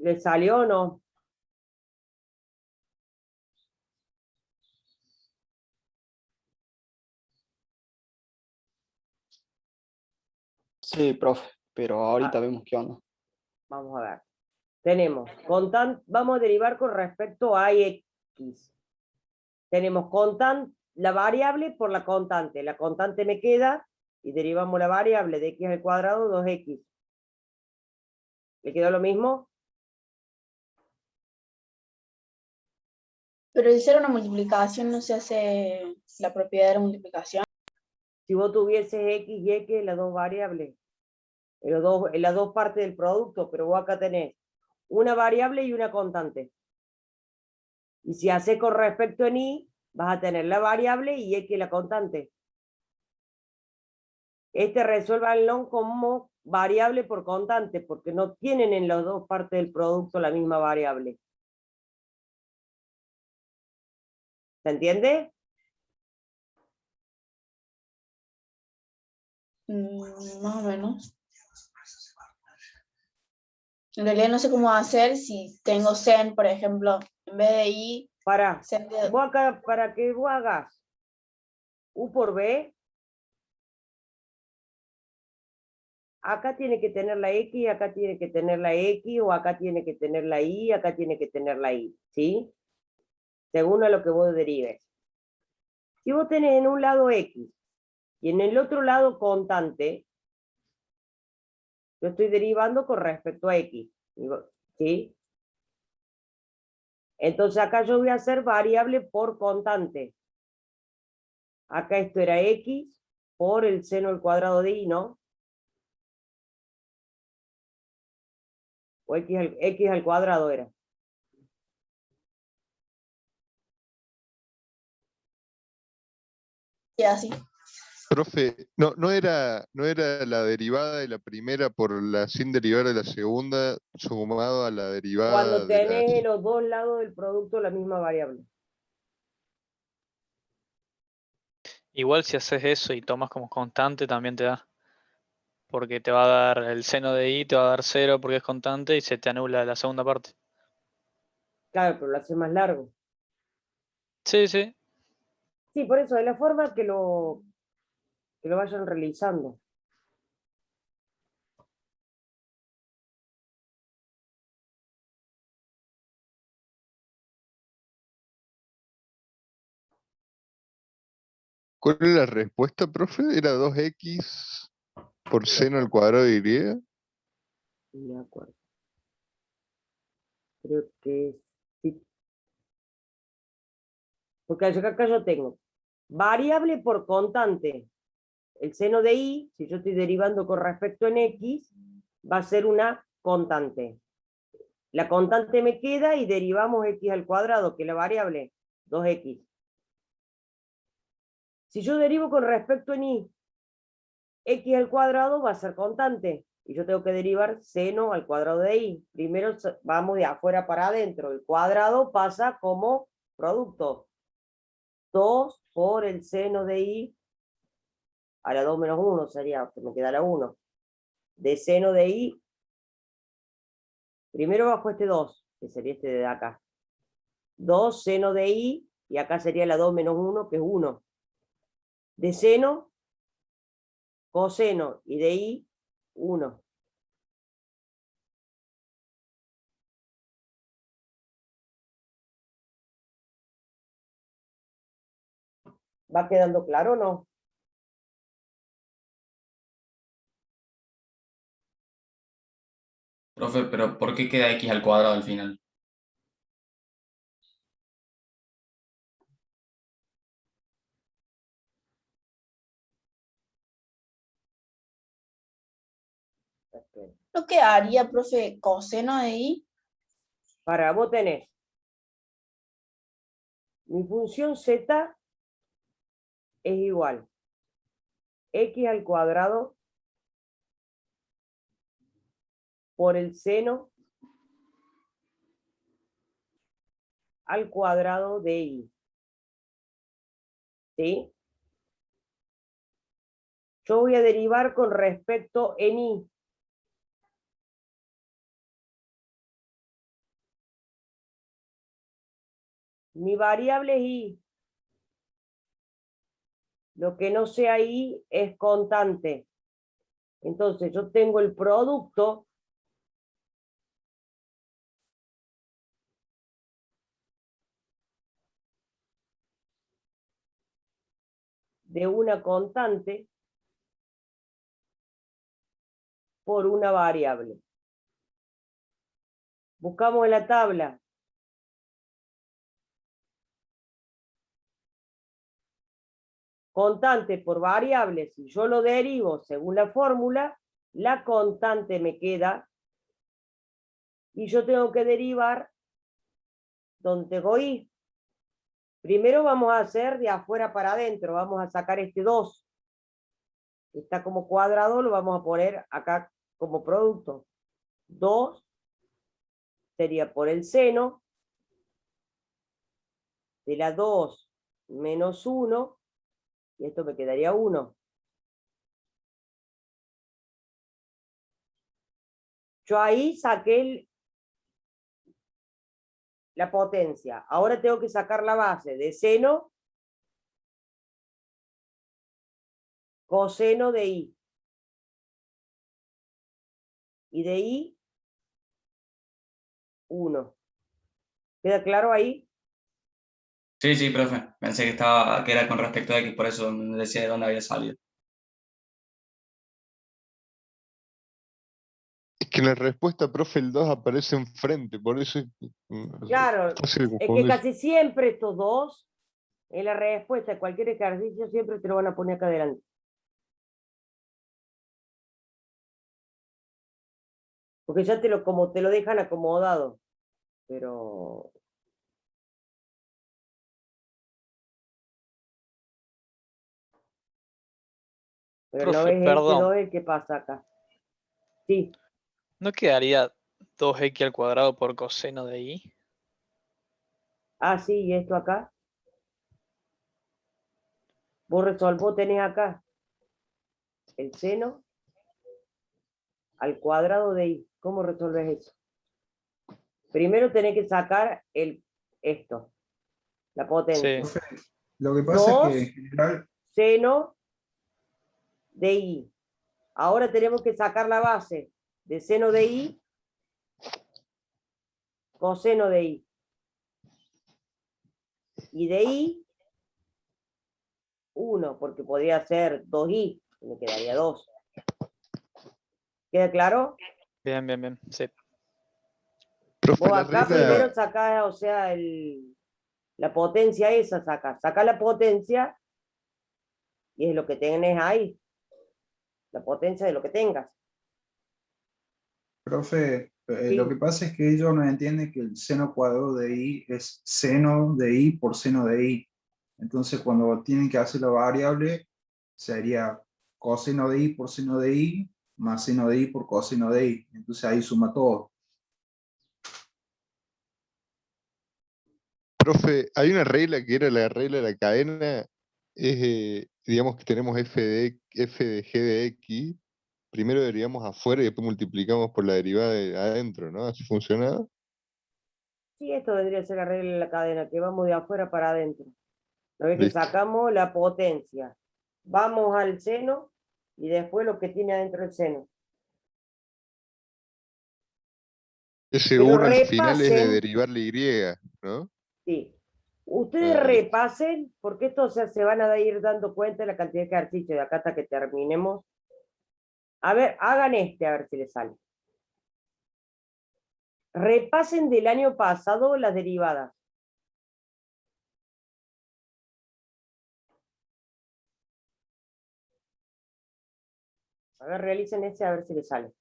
¿Le salió o no? Sí, profe, pero ahorita vemos qué onda. Vamos a ver. Tenemos, vamos a derivar con respecto a X. Tenemos la variable por la constante. La constante me queda y derivamos la variable de x al cuadrado 2x. ¿Le quedó lo mismo? Pero el ser una multiplicación no se hace la propiedad de la multiplicación. Si vos tuvieses x y x, las dos variables, en las dos partes del producto, pero vos acá tenés una variable y una constante. Y si haces con respecto en y, vas a tener la variable y x la constante. Resuélvanlo como variable por constante, porque no tienen en las dos partes del producto la misma variable. ¿Se entiende? Más o menos. En realidad no sé cómo hacer si tengo sen, por ejemplo, en vez de y. Para que vos hagas u por b, acá tiene que tener la x, acá tiene que tener la x, o acá tiene que tener la y, acá tiene que tener la y, ¿sí? Según a lo que vos derives. Si vos tenés en un lado X y en el otro lado constante, yo estoy derivando con respecto a X. ¿Sí? Entonces acá yo voy a hacer variable por constante. Acá esto era X por el seno al cuadrado de Y, ¿no? O X al cuadrado era. Y así. Profe, no era la derivada de la primera por la sin derivada de la segunda sumado a la derivada Cuando de la... tenés en los dos lados del producto la misma variable. Igual si haces eso y tomas como constante también te da. Porque te va a dar el seno de y, te va a dar 0 porque es constante y se te anula la segunda parte. Claro, pero lo hace más largo. Sí, sí. Sí, por eso, de la forma que lo vayan realizando. ¿Cuál es la respuesta, profe? ¿Era 2x por seno al cuadrado de y? De acuerdo. Creo que sí. Porque acá yo tengo variable por constante. El seno de y, si yo estoy derivando con respecto en x, va a ser una constante. La constante me queda y derivamos x al cuadrado, que es la variable, 2x. Si yo derivo con respecto en y, x al cuadrado va a ser constante. Y yo tengo que derivar seno al cuadrado de y. Primero vamos de afuera para adentro. El cuadrado pasa como producto. 2 por el seno de y a la 2 menos 1 sería, que me queda la 1. De seno de y, primero bajo este 2, que sería este de acá. 2 seno de y acá sería la 2 menos 1, que es 1. De seno, coseno y de y, 1. ¿Va quedando claro o no? Profe, pero ¿por qué queda x al cuadrado al final? ¿Lo que haría, profe, coseno de y? Para vos tenés mi función z es igual x al cuadrado por el seno al cuadrado de y. ¿Sí? Yo voy a derivar con respecto en y. Mi variable es y. Lo que no sea y es constante. Entonces yo tengo el producto de una constante por una variable. Buscamos en la tabla. Constante por variable, si yo lo derivo según la fórmula, la constante me queda y yo tengo que derivar donde tengo y. Primero vamos a hacer de afuera para adentro, vamos a sacar este 2. Está como cuadrado, lo vamos a poner acá como producto. 2 sería por el seno de la 2 menos 1, y esto me quedaría 1. Yo ahí saqué la potencia. Ahora tengo que sacar la base de seno, coseno de y. Y de y, 1. ¿Queda claro ahí? Sí, sí, profe. Pensé que era con respecto a X, por eso me decía de dónde había salido. Es que en la respuesta, profe, el 2 aparece enfrente, por eso es Claro, fácil de es que confundir. casi siempre estos dos, en la respuesta de cualquier ejercicio, siempre te lo van a poner acá adelante. Porque ya como te lo dejan acomodado. Pero no Profe, es este perdón. 2 el que pasa acá. Sí. ¿No quedaría 2x al cuadrado por coseno de y? Ah, sí, y esto acá. Vos tenés acá el seno al cuadrado de y. ¿Cómo resolves eso? Primero tenés que sacar esto, la potencia. Sí. Profe, lo que pasa es que en 2 general, seno de y. Ahora tenemos que sacar la base de seno de y, coseno de y. Y de y, 1, porque podría ser 2y, me quedaría 2. ¿Queda claro? Bien, bien, bien. Sí. Profe, Vos la acá regla, primero sacás, o sea, la potencia esa sacás. Sacás la potencia y es lo que tenés ahí. La potencia de lo que tengas. profe, lo que Sí, pasa es que ellos no entienden que el seno cuadrado de i es seno de i por seno de i. Entonces, cuando tienen que hacer la variable, sería coseno de i por seno de i más seno de i por coseno de i. Entonces ahí suma todo. profe, hay una regla que era la regla de la cadena, digamos que tenemos f de g de x, primero derivamos afuera y después multiplicamos por la derivada de adentro, ¿no? ¿Así funcionaba? sí, esto vendría a ser la regla de la cadena, que vamos de afuera para adentro. ¿No ves que Listo. sacamos la potencia? Vamos al seno y después lo que tiene adentro el seno. Ese Pero 1 al final es de repasen, derivar la y, ¿no? sí. Ustedes Ah, listo. repasen, porque esto se van a ir dando cuenta de la cantidad de ejercicios de acá hasta que terminemos. A ver, hagan a ver si les sale. Repasen del año pasado las derivadas. A ver, realicen a ver si les sale.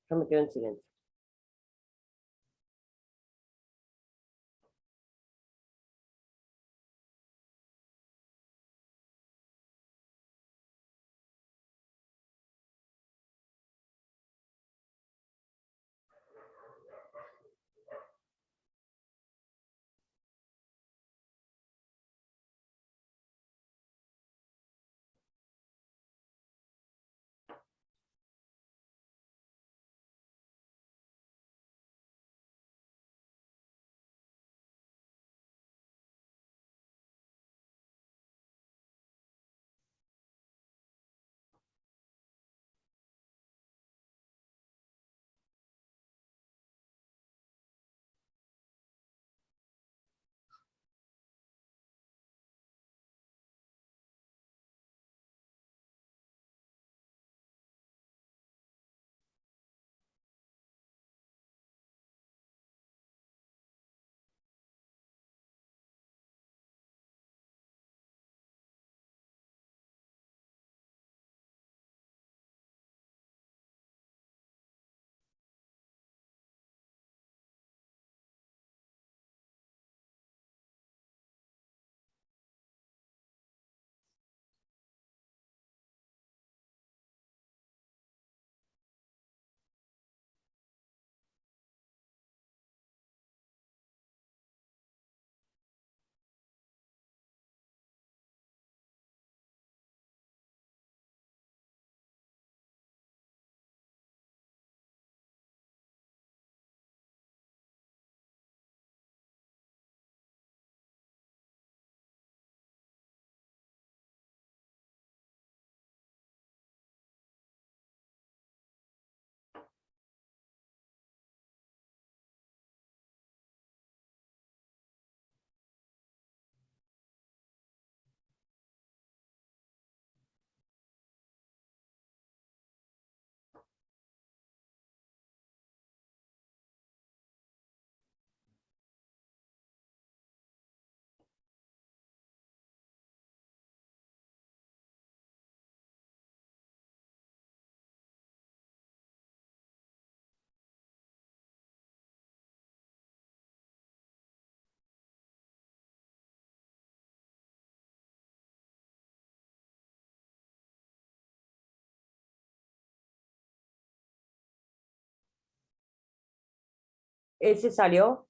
Yo me quedo en silencio. ¿Ese salió?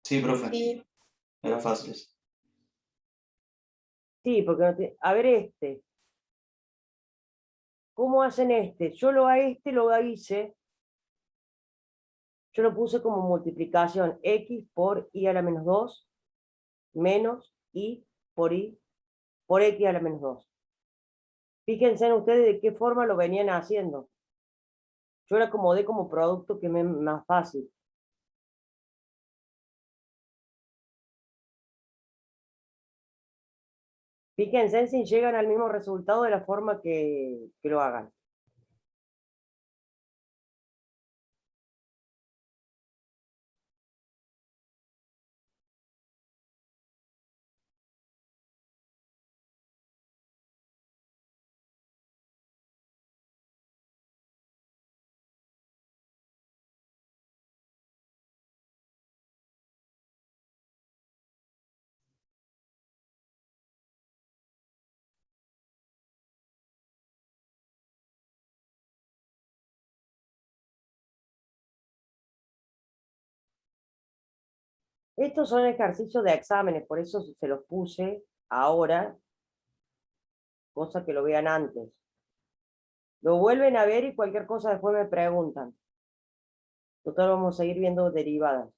Sí, profe, Sí, era fácil. Sí, porque no a ver este. ¿Cómo hacen este? Yo a este lo hice, yo lo puse como multiplicación x por y a la menos 2 menos y por x a la menos 2. Fíjense en ustedes de qué forma lo venían haciendo. Yo lo acomodé como producto que me es más fácil. Fíjense en si llegan al mismo resultado de la forma que lo hagan. Estos son ejercicios de exámenes, por eso se los puse ahora, cosa que lo vean antes. Lo vuelven a ver y cualquier cosa después me preguntan. Total, vamos a seguir viendo derivadas.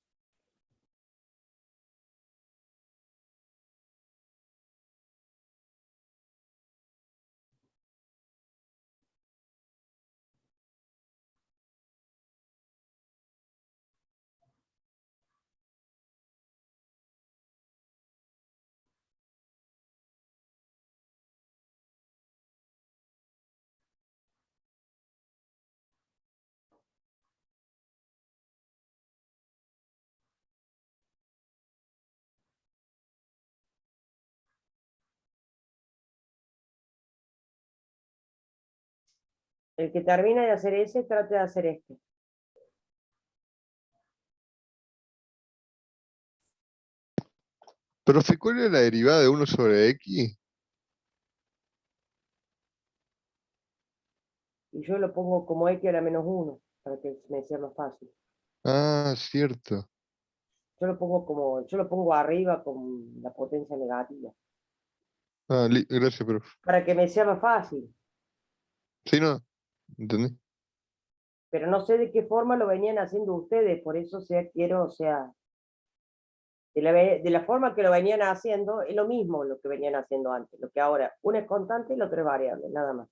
El que termina de hacer ese, trate de hacer este. Profe, ¿cuál es la derivada de 1 sobre x? Y yo lo pongo como x a la menos 1, para que me sea más fácil. Ah, cierto. Yo lo pongo arriba con la potencia negativa, Ah, gracias, profe. para que me sea más fácil. Sí, no, ¿entendí? Pero no sé de qué forma lo venían haciendo ustedes, por eso quiero, de la forma que lo venían haciendo, es lo mismo lo que venían haciendo antes, lo que ahora, una es constante y la otra es variable, nada más.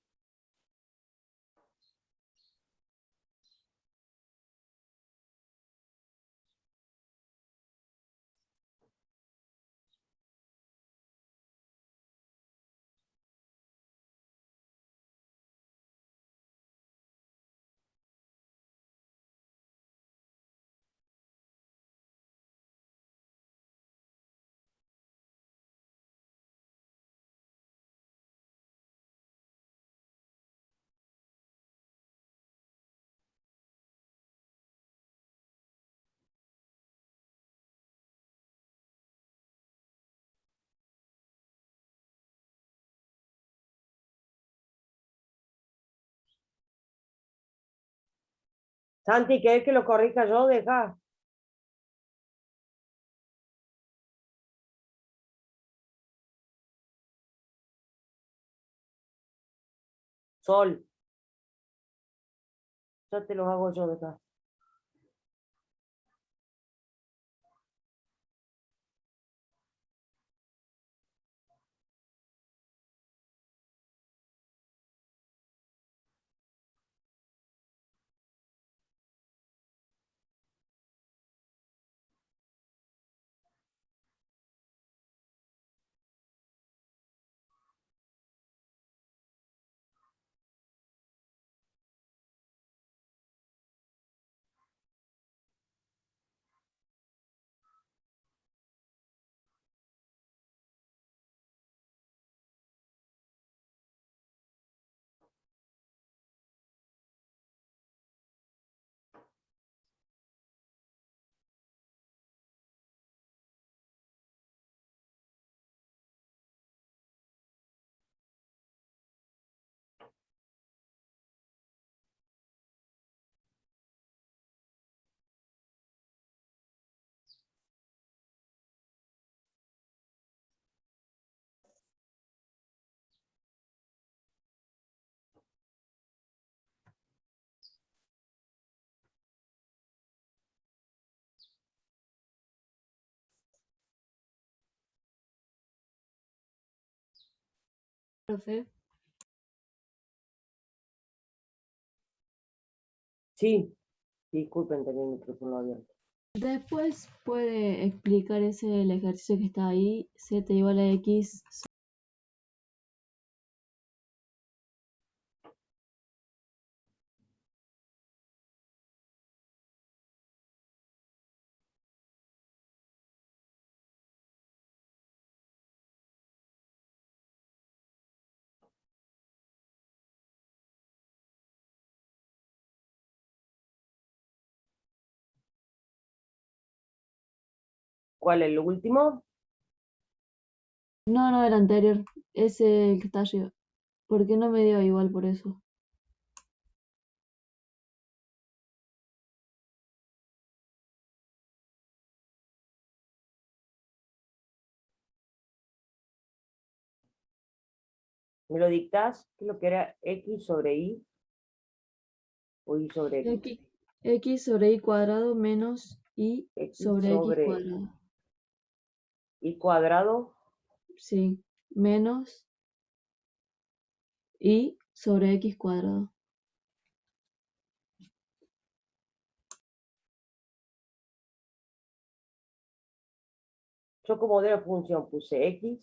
Santi, ¿querés que lo corrija yo? Deja. Sol. Ya te los hago yo, deja. Profe, Sí, disculpen, tenía el micrófono abierto. después puede explicar el ejercicio que está ahí, z igual a x. ¿Cuál es el último? No, el anterior, ese que está arriba. ¿Por qué no me dio igual por eso? ¿Me lo dictás? ¿Qué es lo que era x sobre y? ¿O y sobre x? X sobre y cuadrado menos y X sobre x sobre cuadrado. y cuadrado Sí, menos y sobre x cuadrado. yo como de la función puse x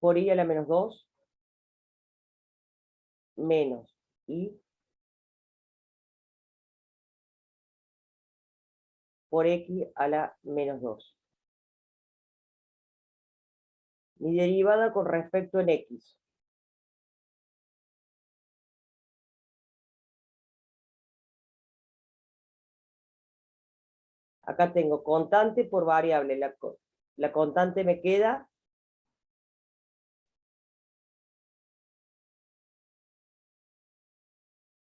por y a la menos 2 menos y por x a la menos 2. Mi derivada con respecto en x. Acá tengo constante por variable. La constante me queda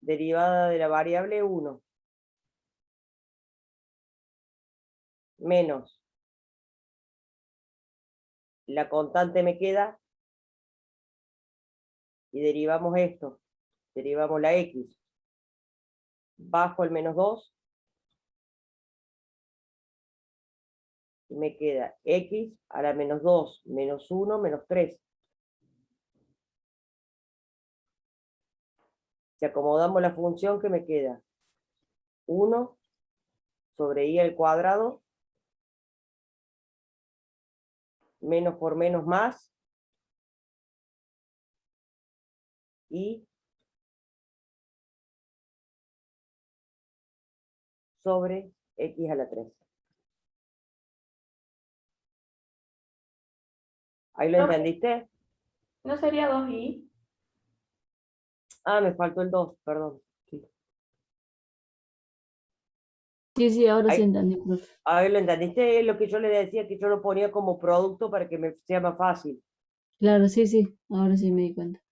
derivada de la variable 1 menos la constante me queda y derivamos esto, derivamos la x bajo el menos 2 y me queda x a la menos 2 menos 1 menos 3. Si acomodamos la función, que me queda 1 sobre y al cuadrado menos por menos más y sobre x a la 3. ¿Ahí lo entendiste? ¿No sería 2i? Ah, me faltó el 2, perdón. Sí. Sí, ahora sí Ahí, entendí, profe. ahí lo entendiste, es lo que yo le decía, que yo lo ponía como producto para que me sea más fácil. Claro, sí, ahora sí me di cuenta.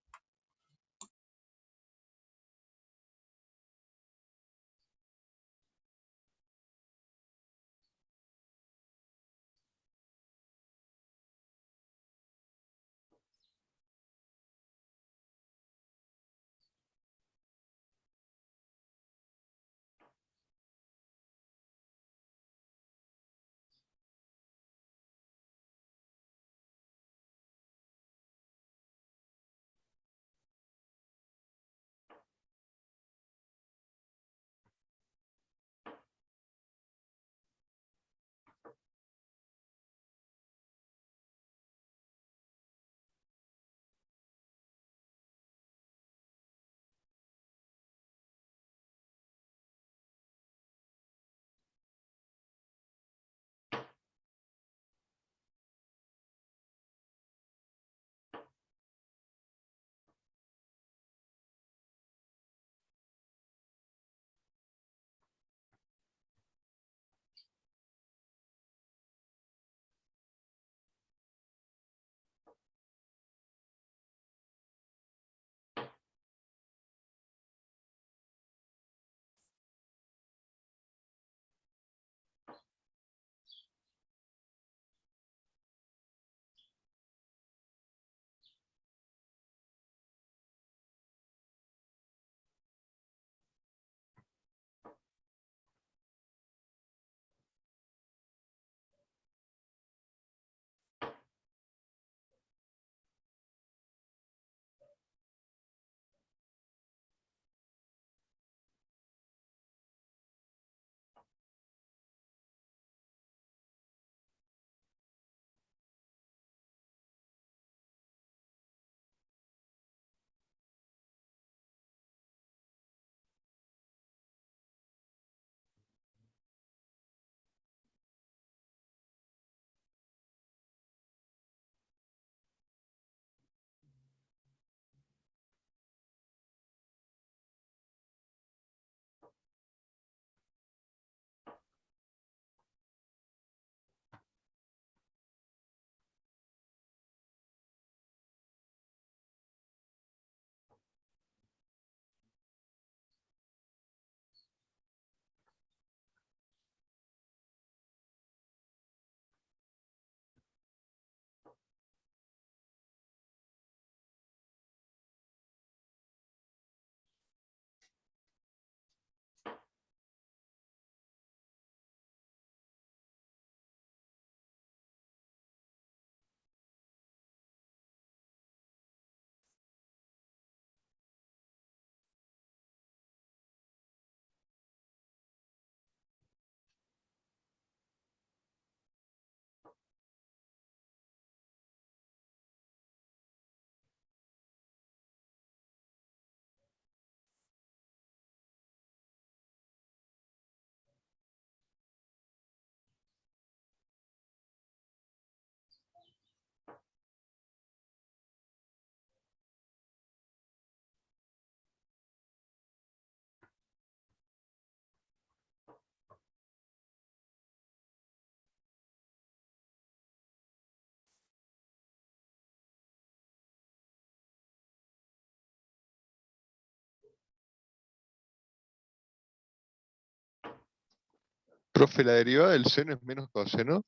Profe, ¿la derivada del seno es menos coseno?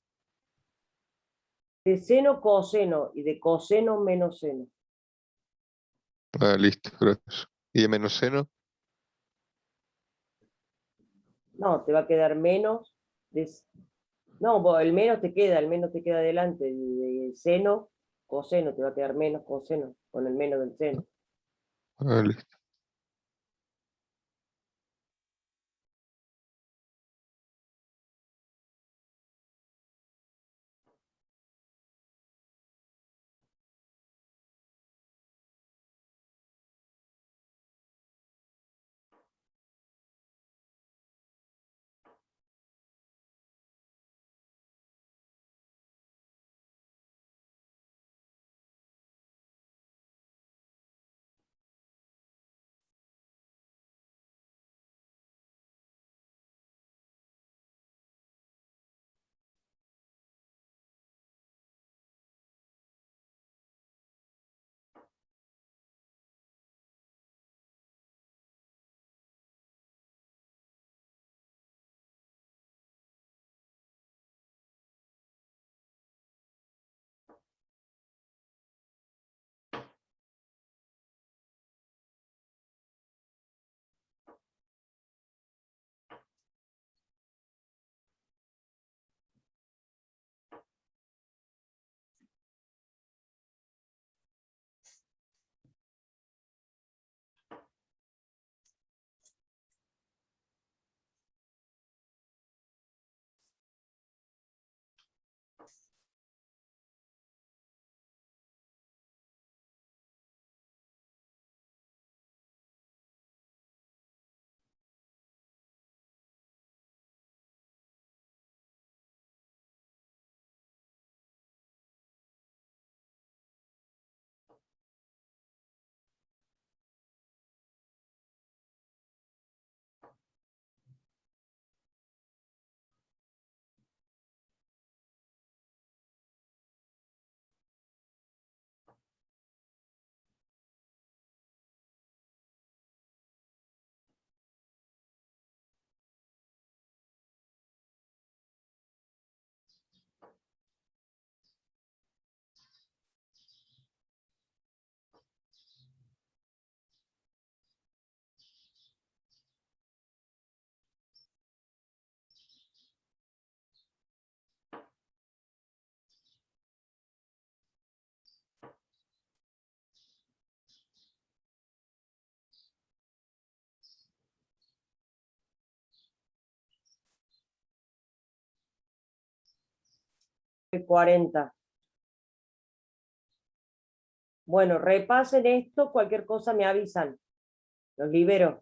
De seno, coseno, y de coseno, menos seno. Ah, listo, gracias. ¿Y de menos seno? No, te va a quedar menos. No, el menos te queda, adelante. De seno, coseno, te va a quedar menos coseno, con el menos del seno. Ah, listo. De 40. Bueno, repasen esto, cualquier cosa me avisan. Los libero.